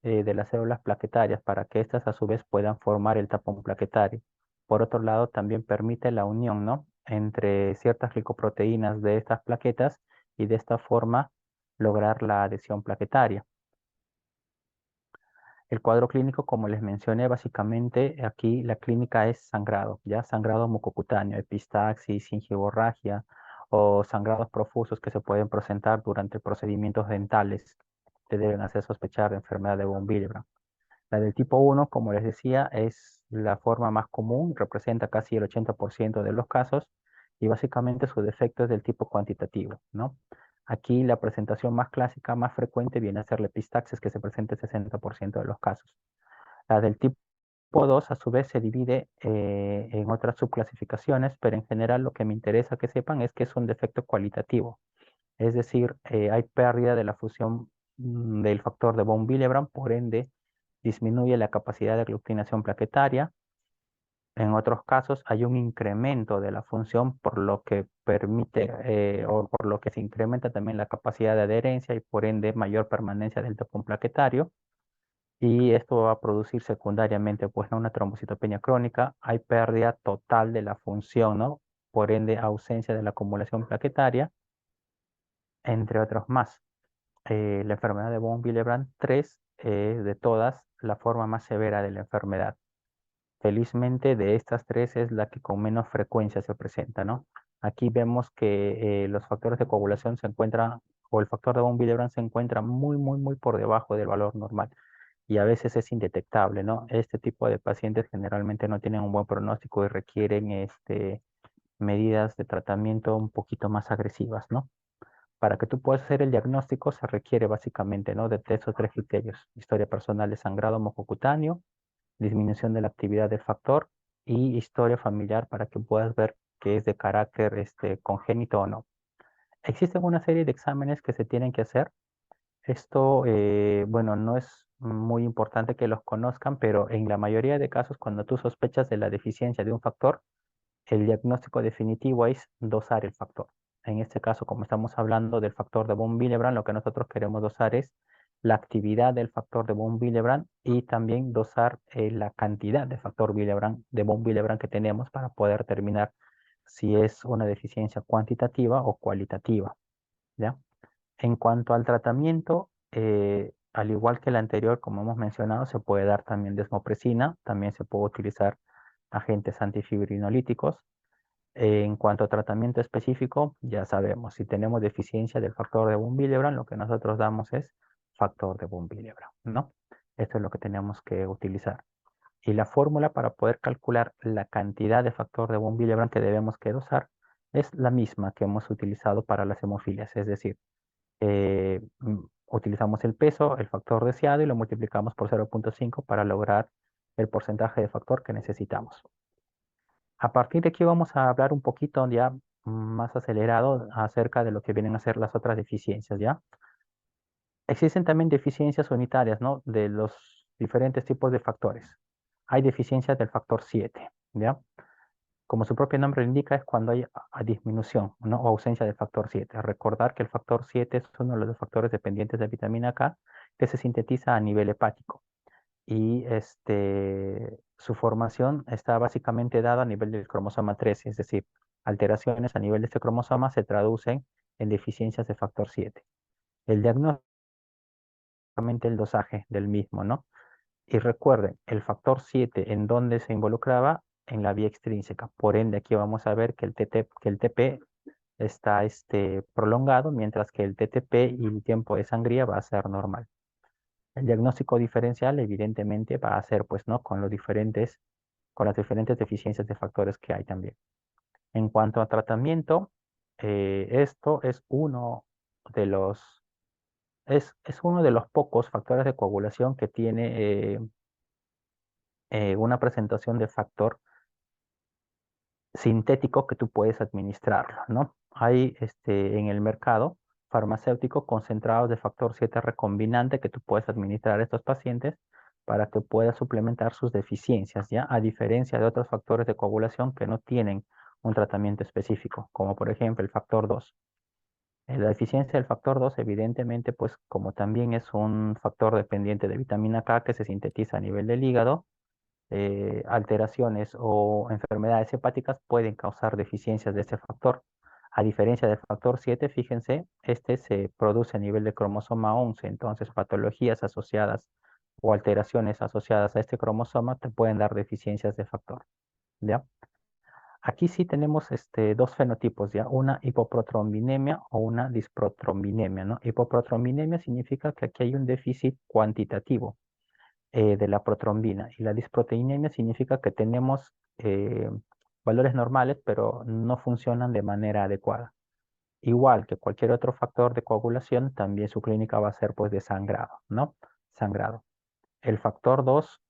de las células plaquetarias para que éstas a su vez puedan formar el tapón plaquetario. Por otro lado, también permite la unión, ¿no? Entre ciertas glicoproteínas de estas plaquetas y de esta forma lograr la adhesión plaquetaria. El cuadro clínico, como les mencioné, básicamente aquí la clínica es sangrado, ya sangrado mucocutáneo, epistaxis, gingivorragia o sangrados profusos que se pueden presentar durante procedimientos dentales que deben hacer sospechar de enfermedad de von Willebrand. La del tipo 1, como les decía, es la forma más común, representa casi el 80% de los casos y básicamente su defecto es del tipo cuantitativo, ¿no? Aquí la presentación más clásica, más frecuente, viene a ser la epistaxis, que se presenta el 60% de los casos. La del tipo 2, a su vez, se divide en otras subclasificaciones, pero en general lo que me interesa que sepan es que es un defecto cualitativo. Es decir, hay pérdida de la fusión del factor de von Willebrand, por ende, disminuye la capacidad de aglutinación plaquetaria. En otros casos hay un incremento de la función, por lo que permite o por lo que se incrementa también la capacidad de adherencia y por ende mayor permanencia del tapón plaquetario. y esto va a producir secundariamente pues ¿no? una trombocitopenia crónica, hay pérdida total de la función, ¿no? Por ende, ausencia de la acumulación plaquetaria, entre otros más. La enfermedad de von Willebrand 3 es de todas la forma más severa de la enfermedad. Felizmente de estas tres es la que con menos frecuencia se presenta, ¿no? Aquí vemos que los factores de coagulación se encuentran, o el factor de von Willebrand se encuentra muy por debajo del valor normal y a veces es indetectable, ¿no? Este tipo de pacientes generalmente no tienen un buen pronóstico y requieren medidas de tratamiento un poquito más agresivas, ¿no? Para que tú puedas hacer el diagnóstico se requiere básicamente, ¿no? De esos tres criterios: historia personal de sangrado mucocutáneo, disminución de la actividad del factor y historia familiar para que puedas ver que es de carácter congénito o no. Existen una serie de exámenes que se tienen que hacer. Esto, bueno, no es muy importante que los conozcan, pero en la mayoría de casos, cuando tú sospechas de la deficiencia de un factor, el diagnóstico definitivo es dosar el factor. En este caso, como estamos hablando del factor de von Willebrand, lo que nosotros queremos dosar es la actividad del factor de von Willebrand y también dosar la cantidad de factor Willebrand, de von Willebrand que tenemos para poder determinar si es una deficiencia cuantitativa o cualitativa, ¿ya? En cuanto al tratamiento, al igual que el anterior, como hemos mencionado, se puede dar también desmopresina, también se puede utilizar agentes antifibrinolíticos. En cuanto a tratamiento específico, ya sabemos, si tenemos deficiencia del factor de von Willebrand, lo que nosotros damos es factor de von Willebrand, ¿no? Esto es lo que tenemos que utilizar. Y la fórmula para poder calcular la cantidad de factor de von Willebrand que debemos que dosar es la misma que hemos utilizado para las hemofilias, es decir, utilizamos el peso, el factor deseado y lo multiplicamos por 0.5 para lograr el porcentaje de factor que necesitamos. A partir de aquí vamos a hablar un poquito ya más acelerado acerca de lo que vienen a ser las otras deficiencias, ¿ya? Existen también deficiencias unitarias, ¿no? De los diferentes tipos de factores. Hay deficiencias del factor 7, ¿ya? Como su propio nombre lo indica, es cuando hay disminución, ¿no? O ausencia del factor 7. Recordar que el factor 7 es uno de los factores dependientes de vitamina K que se sintetiza a nivel hepático y su formación está básicamente dada a nivel del cromosoma 13, es decir, alteraciones a nivel de este cromosoma se traducen en deficiencias de factor 7. El diagnóstico es el dosaje del mismo, ¿no? Y recuerden, el factor 7, ¿en dónde se involucraba? En la vía extrínseca. Por ende, aquí vamos a ver que el TP está prolongado, mientras que el TTP y el tiempo de sangría va a ser normal. El diagnóstico diferencial, evidentemente, va a ser, pues, ¿no? Con las diferentes deficiencias de factores que hay también. En cuanto a tratamiento, esto es uno de los pocos factores de coagulación que tiene una presentación de factor sintético que tú puedes administrarlo, ¿no? Hay en el mercado farmacéutico concentrados de factor 7 recombinante que tú puedes administrar a estos pacientes para que puedas suplementar sus deficiencias, ¿ya? A diferencia de otros factores de coagulación que no tienen un tratamiento específico, como por ejemplo el factor 2. La deficiencia del factor 2, evidentemente, pues como también es un factor dependiente de vitamina K que se sintetiza a nivel del hígado, alteraciones o enfermedades hepáticas pueden causar deficiencias de este factor. A diferencia del factor 7, fíjense, este se produce a nivel de cromosoma 11, entonces patologías asociadas o alteraciones asociadas a este cromosoma te pueden dar deficiencias de factor, ¿ya? Aquí sí tenemos dos fenotipos, ¿ya? Una hipoprotrombinemia o una disprotrombinemia, ¿no? Hipoprotrombinemia significa que aquí hay un déficit cuantitativo de la protrombina. Y la disproteinemia significa que tenemos valores normales, pero no funcionan de manera adecuada. Igual que cualquier otro factor de coagulación, también su clínica va a ser pues de sangrado, ¿no? Sangrado. El factor 2,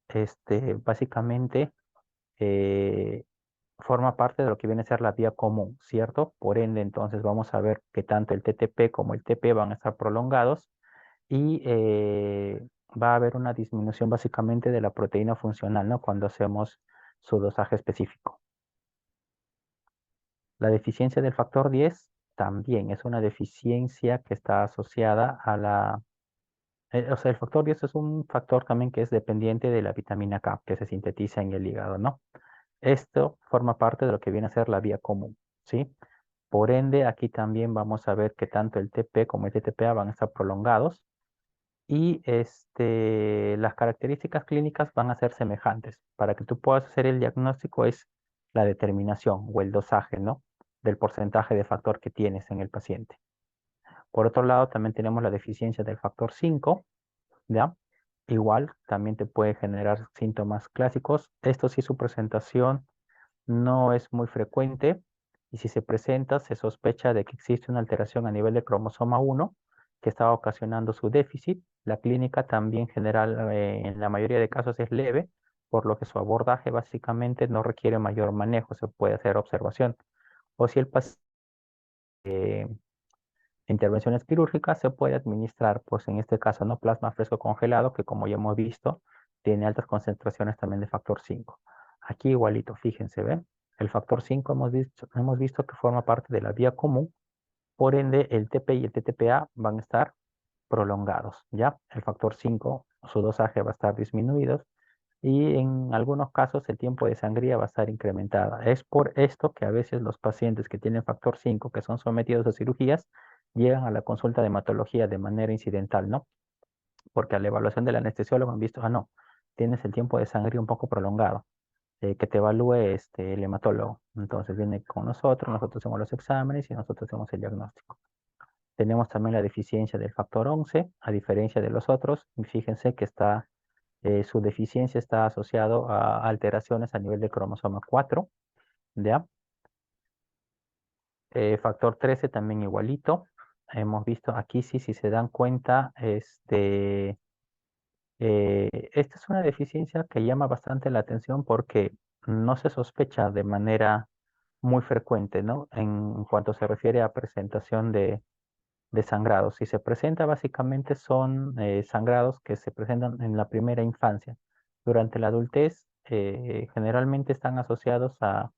básicamente eh, forma parte de lo que viene a ser la vía común, ¿cierto? Por ende, entonces vamos a ver que tanto el TTP como el TP van a estar prolongados y va a haber una disminución básicamente de la proteína funcional, ¿no? Cuando hacemos su dosaje específico. La deficiencia del factor 10 también es una deficiencia que está asociada a O sea, el factor 10 es un factor también que es dependiente de la vitamina K que se sintetiza en el hígado, ¿no? Esto forma parte de lo que viene a ser la vía común, ¿sí? Por ende, aquí también vamos a ver que tanto el TP como el TTPA van a estar prolongados y las características clínicas van a ser semejantes. Para que tú puedas hacer el diagnóstico es la determinación o el dosaje, ¿no? Del porcentaje de factor que tienes en el paciente. Por otro lado, también tenemos la deficiencia del factor 5, ¿ya? Igual, también te puede generar síntomas clásicos. Esto sí, su presentación no es muy frecuente y si se presenta, se sospecha de que existe una alteración a nivel de cromosoma 1 que está ocasionando su déficit. La clínica también general, en la mayoría de casos es leve, por lo que su abordaje básicamente no requiere mayor manejo, se puede hacer observación. O si el paciente intervenciones quirúrgicas se puede administrar, pues en este caso, no plasma fresco congelado, que como ya hemos visto, tiene altas concentraciones también de factor 5. Aquí igualito, fíjense, ¿ven? El factor 5 hemos visto que forma parte de la vía común, por ende el TP y el TTPA van a estar prolongados, ¿ya? El factor 5, su dosaje va a estar disminuido y en algunos casos el tiempo de sangría va a estar incrementada. Es por esto que a veces los pacientes que tienen factor 5, que son sometidos a cirugías, llegan a la consulta de hematología de manera incidental, ¿no? Porque a la evaluación del anestesiólogo han visto, no, tienes el tiempo de sangría un poco prolongado, que te evalúe el hematólogo. Entonces viene con nosotros hacemos los exámenes y nosotros hacemos el diagnóstico. Tenemos también la deficiencia del factor 11, a diferencia de los otros, y fíjense que su deficiencia está asociado a alteraciones a nivel del cromosoma 4, ¿ya? Factor 13 también igualito. Hemos visto aquí, sí, si se dan cuenta, esta es una deficiencia que llama bastante la atención porque no se sospecha de manera muy frecuente, ¿no? En cuanto se refiere a presentación de sangrados. Si se presenta, básicamente son sangrados que se presentan en la primera infancia. Durante la adultez, generalmente están asociados a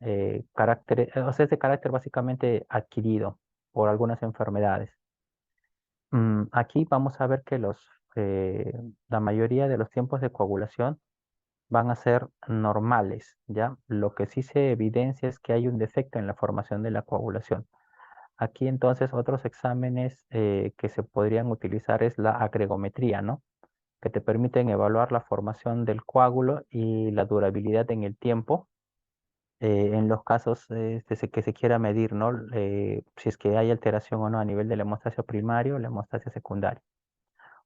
o sea, es de carácter básicamente adquirido por algunas enfermedades. Aquí vamos a ver que eh, la mayoría de los tiempos de coagulación van a ser normales, ¿ya? Lo que sí se evidencia es que hay un defecto en la formación de la coagulación. Aquí entonces otros exámenes que se podrían utilizar es la agregometría, ¿no? Que te permiten evaluar la formación del coágulo y la durabilidad en el tiempo en los casos que se quiera medir, ¿no? Si es que hay alteración o no a nivel del hemostasia primario o la hemostasia secundaria.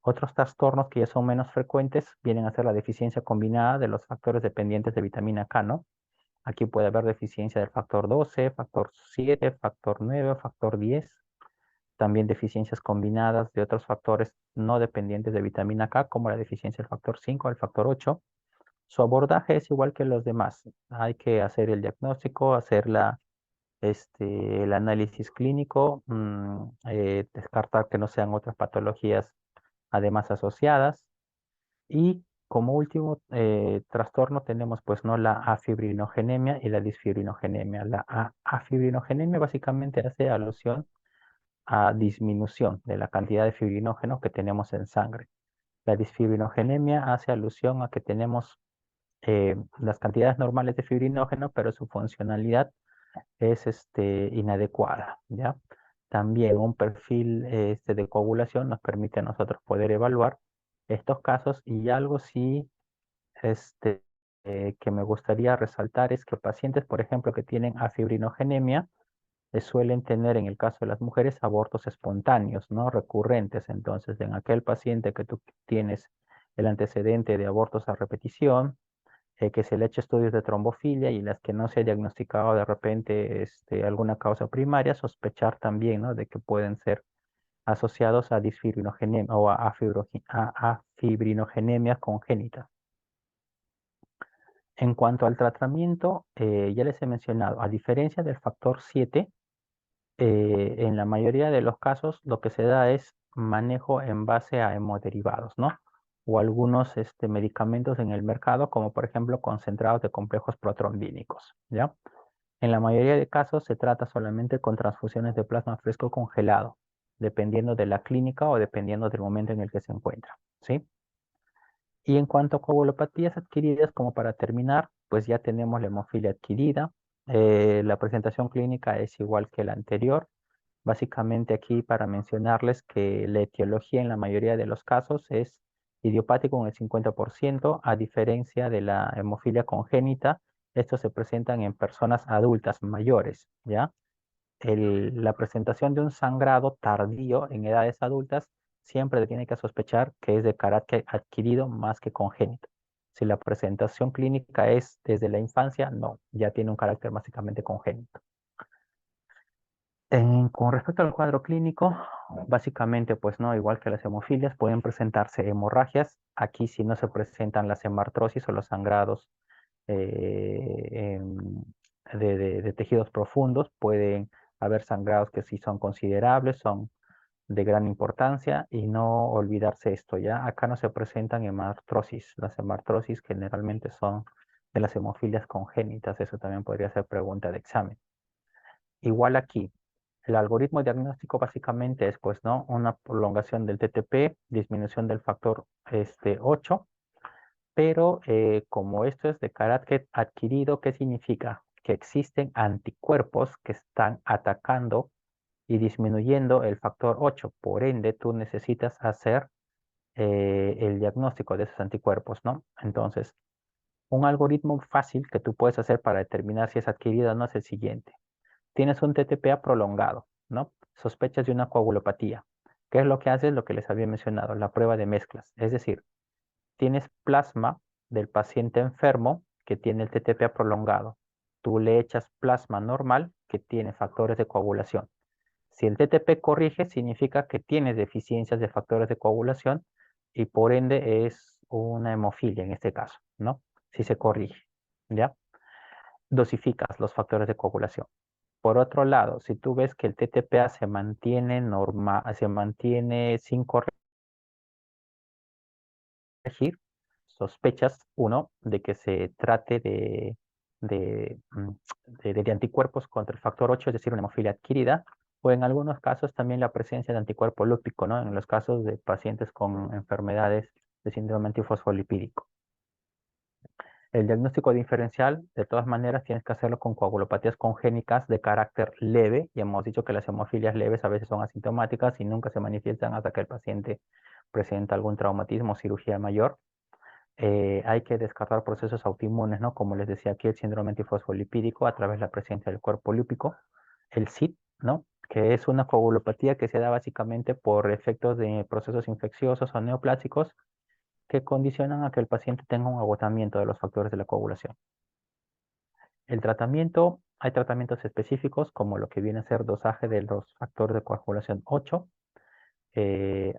Otros trastornos que ya son menos frecuentes vienen a ser la deficiencia combinada de los factores dependientes de vitamina K, ¿no? Aquí puede haber deficiencia del factor 12, factor 7, factor 9, factor 10. También deficiencias combinadas de otros factores no dependientes de vitamina K, como la deficiencia del factor 5, el factor 8. Su abordaje es igual que los demás. Hay que hacer el diagnóstico, hacer el análisis clínico, descartar que no sean otras patologías además asociadas. Y como último trastorno tenemos pues no la afibrinogenemia y la disfibrinogenemia. La afibrinogenemia básicamente hace alusión a disminución de la cantidad de fibrinógeno que tenemos en sangre. La disfibrinogenemia hace alusión a que tenemos las cantidades normales de fibrinógeno, pero su funcionalidad es inadecuada, ¿ya? También un perfil de coagulación nos permite a nosotros poder evaluar estos casos y algo sí este, que me gustaría resaltar es que pacientes, por ejemplo, que tienen afibrinogenemia, suelen tener en el caso de las mujeres abortos espontáneos, ¿no? Recurrentes. Entonces, en aquel paciente que tú tienes el antecedente de abortos a repetición, que se le ha hecho estudios de trombofilia y las que no se ha diagnosticado de repente alguna causa primaria, sospechar también, ¿no? De que pueden ser asociados a disfibrinogenemia o a fibrinogenemia congénita. En cuanto al tratamiento, ya les he mencionado, a diferencia del factor 7, en la mayoría de los casos lo que se da es manejo en base a hemoderivados, ¿no? O algunos medicamentos en el mercado, como por ejemplo concentrados de complejos protrombínicos, ¿ya? En la mayoría de casos se trata solamente con transfusiones de plasma fresco congelado. dependiendo de la clínica o dependiendo del momento en el que se encuentra, ¿sí? Y en cuanto a coagulopatías adquiridas, como para terminar, pues ya tenemos la hemofilia adquirida. La presentación clínica es igual que la anterior. Básicamente aquí para mencionarles que la etiología en la mayoría de los casos es idiopático en el 50%, a diferencia de la hemofilia congénita. Estos se presentan en personas adultas mayores, ¿ya? La presentación de un sangrado tardío en edades adultas siempre se tiene que sospechar que es de carácter adquirido más que congénito. Si la presentación clínica es desde la infancia, no, ya tiene un carácter básicamente congénito. Con respecto al cuadro clínico, básicamente, pues no, igual que las hemofilias, pueden presentarse hemorragias. Aquí si no se presentan las hemartrosis o los sangrados eh, em, de tejidos profundos, pueden haber sangrados que sí son considerables, son de gran importancia y no olvidarse esto, ¿ya? Acá no se presentan hemartrosis. Las hemartrosis generalmente son de las hemofilias congénitas, eso también podría ser pregunta de examen. Igual aquí, el algoritmo diagnóstico básicamente es, pues, ¿no? Una prolongación del TTP, disminución del factor 8, pero como esto es de carácter adquirido, ¿qué significa? Que existen anticuerpos que están atacando y disminuyendo el factor 8. Por ende, tú necesitas hacer el diagnóstico de esos anticuerpos, ¿no? Entonces, un algoritmo fácil que tú puedes hacer para determinar si es adquirido o no es el siguiente. Tienes un TTPA prolongado, ¿no? Sospechas de una coagulopatía. ¿Qué es lo que haces? Lo que les había mencionado, la prueba de mezclas. Es decir, tienes plasma del paciente enfermo que tiene el TTPA prolongado. Tú le echas plasma normal que tiene factores de coagulación. Si el TTP corrige, significa que tienes deficiencias de factores de coagulación y por ende es una hemofilia en este caso, ¿no? Si se corrige, ¿ya? Dosificas los factores de coagulación. Por otro lado, si tú ves que el TTPA se mantiene normal, se mantiene sin corregir, sospechas, uno, de que se trate de, mm, de anticuerpos contra el factor 8, es decir, una hemofilia adquirida, o en algunos casos también la presencia de anticuerpo lúpico, ¿no? En los casos de pacientes con enfermedades de síndrome antifosfolipídico. El diagnóstico diferencial, de todas maneras, tienes que hacerlo con coagulopatías congénicas de carácter leve. Y hemos dicho que las hemofilias leves a veces son asintomáticas y nunca se manifiestan hasta que el paciente presenta algún traumatismo o cirugía mayor. Hay que descartar procesos autoinmunes, ¿no? Como les decía aquí, el síndrome antifosfolipídico a través de la presencia del cuerpo lúpico. El SID, ¿no? Que es una coagulopatía que se da básicamente por efectos de procesos infecciosos o neoplásicos que condicionan a que el paciente tenga un agotamiento de los factores de la coagulación. El tratamiento, hay tratamientos específicos como lo que viene a ser dosaje de los factores de coagulación 8.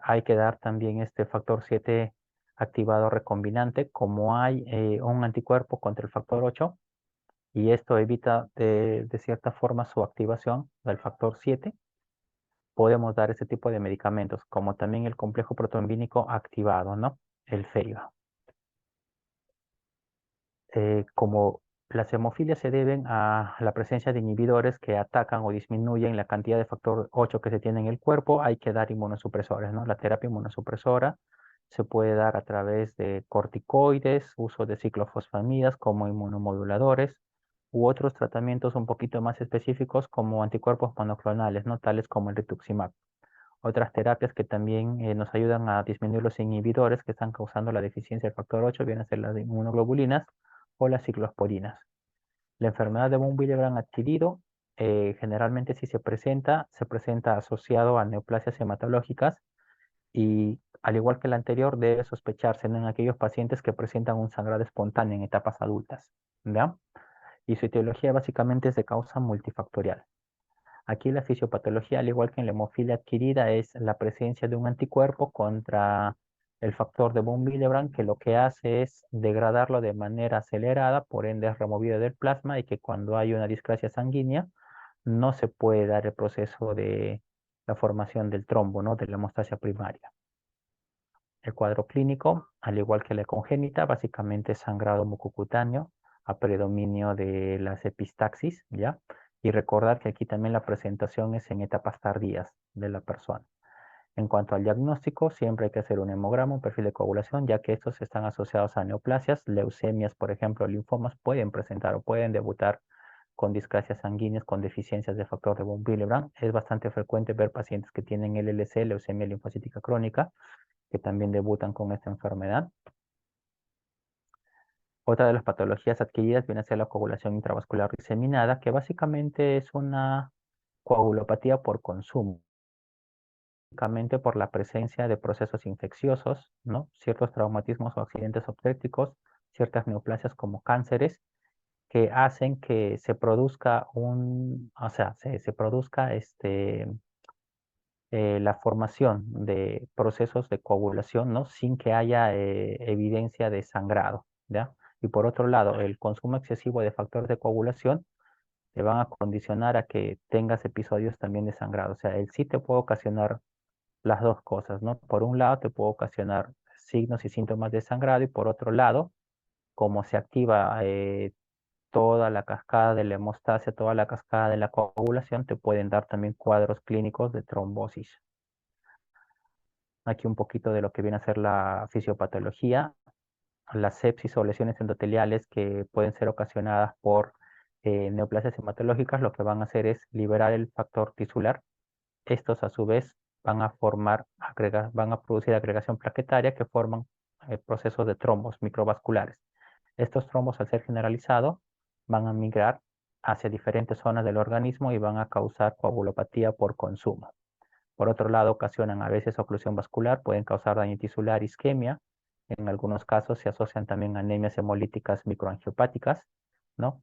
Hay que dar también este factor 7 activado recombinante, como hay un anticuerpo contra el factor 8, y esto evita de cierta forma su activación del factor 7. Podemos dar este tipo de medicamentos, como también el complejo protrombínico activado, ¿no? El FEIBA. Como las hemofilias se deben a la presencia de inhibidores que atacan o disminuyen la cantidad de factor 8 que se tiene en el cuerpo, hay que dar inmunosupresores, ¿no? La terapia inmunosupresora se puede dar a través de corticoides, uso de ciclofosfamidas como inmunomoduladores u otros tratamientos un poquito más específicos como anticuerpos monoclonales, ¿no? Tales como el rituximab. Otras terapias que también nos ayudan a disminuir los inhibidores que están causando la deficiencia del factor 8 vienen a ser las inmunoglobulinas o las ciclosporinas. La enfermedad de von Willebrand adquirido generalmente si se presenta asociado a neoplasias hematológicas y al igual que la anterior debe sospecharse en aquellos pacientes que presentan un sangrado espontáneo en etapas adultas, ¿ya? Y su etiología básicamente es de causa multifactorial. Aquí la fisiopatología, al igual que en la hemofilia adquirida, es la presencia de un anticuerpo contra el factor de von Willebrand, que lo que hace es degradarlo de manera acelerada, por ende es removido del plasma y que cuando hay una discrasia sanguínea no se puede dar el proceso de la formación del trombo, ¿no? De la hemostasia primaria. El cuadro clínico, al igual que la congénita, básicamente es sangrado mucocutáneo a predominio de las epistaxis, ¿ya? Y recordar que aquí también la presentación es en etapas tardías de la persona. En cuanto al diagnóstico, siempre hay que hacer un hemograma, un perfil de coagulación, ya que estos están asociados a neoplasias, leucemias, por ejemplo, linfomas, pueden presentar o pueden debutar con discrasias sanguíneas, con deficiencias de factor de von Willebrand. Es bastante frecuente ver pacientes que tienen LLC, leucemia linfocítica crónica, que también debutan con esta enfermedad. Otra de las patologías adquiridas viene a ser la coagulación intravascular diseminada, que básicamente es una coagulopatía por consumo, básicamente por la presencia de procesos infecciosos, ¿no? Ciertos traumatismos o accidentes obstétricos, ciertas neoplasias como cánceres, que hacen que se produzca o sea, se produzca la formación de procesos de coagulación, ¿no? Sin que haya evidencia de sangrado, ¿ya? Y por otro lado, el consumo excesivo de factores de coagulación te van a condicionar a que tengas episodios también de sangrado. O sea, el sí te puede ocasionar las dos cosas, ¿no? Por un lado, te puede ocasionar signos y síntomas de sangrado y por otro lado, como se activa toda la cascada de la hemostasia, toda la cascada de la coagulación, te pueden dar también cuadros clínicos de trombosis. Aquí un poquito de lo que viene a ser la fisiopatología, las sepsis o lesiones endoteliales que pueden ser ocasionadas por neoplasias hematológicas, lo que van a hacer es liberar el factor tisular. Estos a su vez van a van a producir agregación plaquetaria que forman procesos de trombos microvasculares. Estos trombos, al ser generalizados, van a migrar hacia diferentes zonas del organismo y van a causar coagulopatía por consumo. Por otro lado, ocasionan a veces oclusión vascular, pueden causar daño tisular, isquemia. En algunos casos se asocian también a anemias hemolíticas microangiopáticas, ¿no?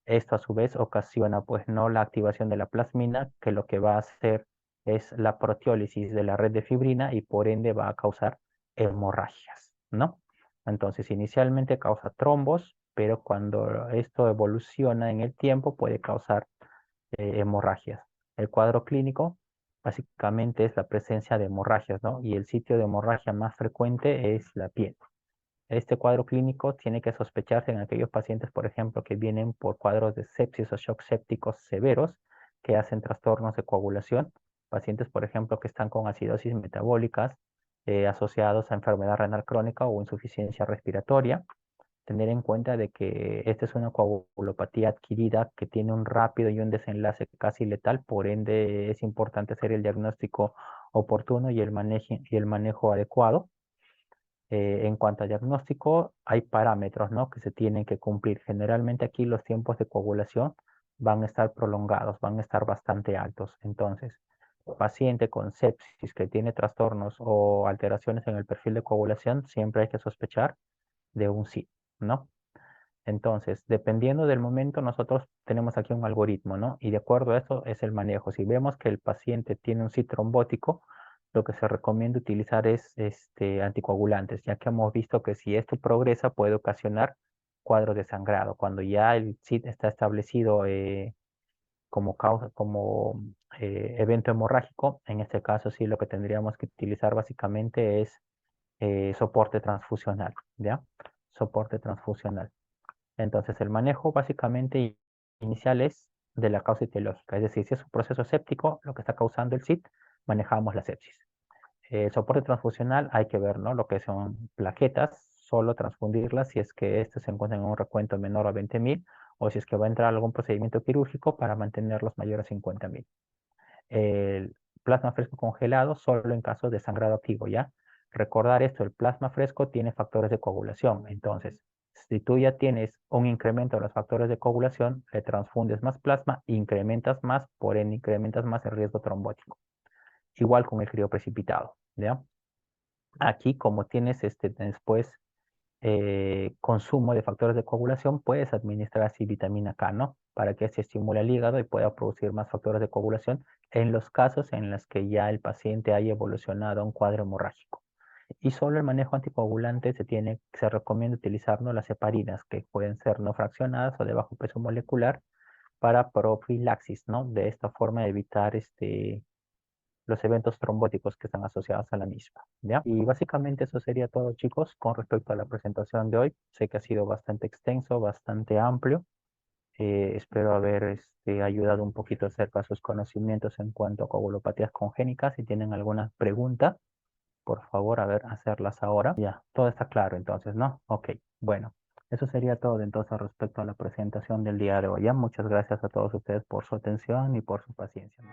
Esto a su vez ocasiona, pues, no la activación de la plasmina, que lo que va a hacer es la proteólisis de la red de fibrina y por ende va a causar hemorragias, ¿no? Entonces, inicialmente causa trombos, pero cuando esto evoluciona en el tiempo puede causar hemorragias. El cuadro clínico básicamente es la presencia de hemorragias, ¿no? Y el sitio de hemorragia más frecuente es la piel. Este cuadro clínico tiene que sospecharse en aquellos pacientes, por ejemplo, que vienen por cuadros de sepsis o shock sépticos severos que hacen trastornos de coagulación. Pacientes, por ejemplo, que están con acidosis metabólicas asociados a enfermedad renal crónica o insuficiencia respiratoria. Tener en cuenta de que esta es una coagulopatía adquirida que tiene un rápido y un desenlace casi letal, por ende es importante hacer el diagnóstico oportuno y el manejo adecuado. En cuanto a diagnóstico, hay parámetros, ¿no?, que se tienen que cumplir. Generalmente aquí los tiempos de coagulación van a estar prolongados, van a estar bastante altos. Entonces, paciente con sepsis que tiene trastornos o alteraciones en el perfil de coagulación, siempre hay que sospechar de un sí, ¿no? Entonces, dependiendo del momento, nosotros tenemos aquí un algoritmo, ¿no? Y de acuerdo a eso es el manejo. Si vemos que el paciente tiene un sitio trombótico, lo que se recomienda utilizar es anticoagulantes, ya que hemos visto que si esto progresa puede ocasionar cuadros de sangrado. Cuando ya el SIT está establecido como causa, como evento hemorrágico, en este caso sí lo que tendríamos que utilizar básicamente es soporte transfusional, ¿ya? Soporte transfusional. Entonces, el manejo básicamente inicial es de la causa etiológica, es decir, si es un proceso séptico lo que está causando el SIT, manejamos la sepsis. El soporte transfusional hay que ver, ¿no?, lo que son plaquetas, solo transfundirlas si es que este se encuentra en un recuento menor a 20.000 o si es que va a entrar algún procedimiento quirúrgico para mantenerlos mayores a 50.000. El plasma fresco congelado solo en casos de sangrado activo, ¿ya? Recordar esto, el plasma fresco tiene factores de coagulación, entonces, si tú ya tienes un incremento de los factores de coagulación, le transfundes más plasma, incrementas más, por ende incrementas más el riesgo trombótico. Igual con el crioprecipitado, ¿ya? Aquí, como tienes después consumo de factores de coagulación, puedes administrar así vitamina K, ¿no? Para que se estimule el hígado y pueda producir más factores de coagulación en los casos en los que ya el paciente haya evolucionado a un cuadro hemorrágico. Y solo el manejo anticoagulante se recomienda utilizar, ¿no?, las heparinas, que pueden ser no fraccionadas o de bajo peso molecular para profilaxis, ¿no? De esta forma evitar los eventos trombóticos que están asociados a la misma, ¿ya? Y básicamente eso sería todo, chicos, con respecto a la presentación de hoy. Sé que ha sido bastante extenso, bastante amplio. Espero haber ayudado un poquito acerca de sus conocimientos en cuanto a coagulopatías congénicas. Si tienen alguna pregunta, por favor, a ver, hacerlas ahora. Ya, todo está claro entonces, ¿no? Ok, bueno, eso sería todo entonces respecto a la presentación del día de hoy. Ya, muchas gracias a todos ustedes por su atención y por su paciencia.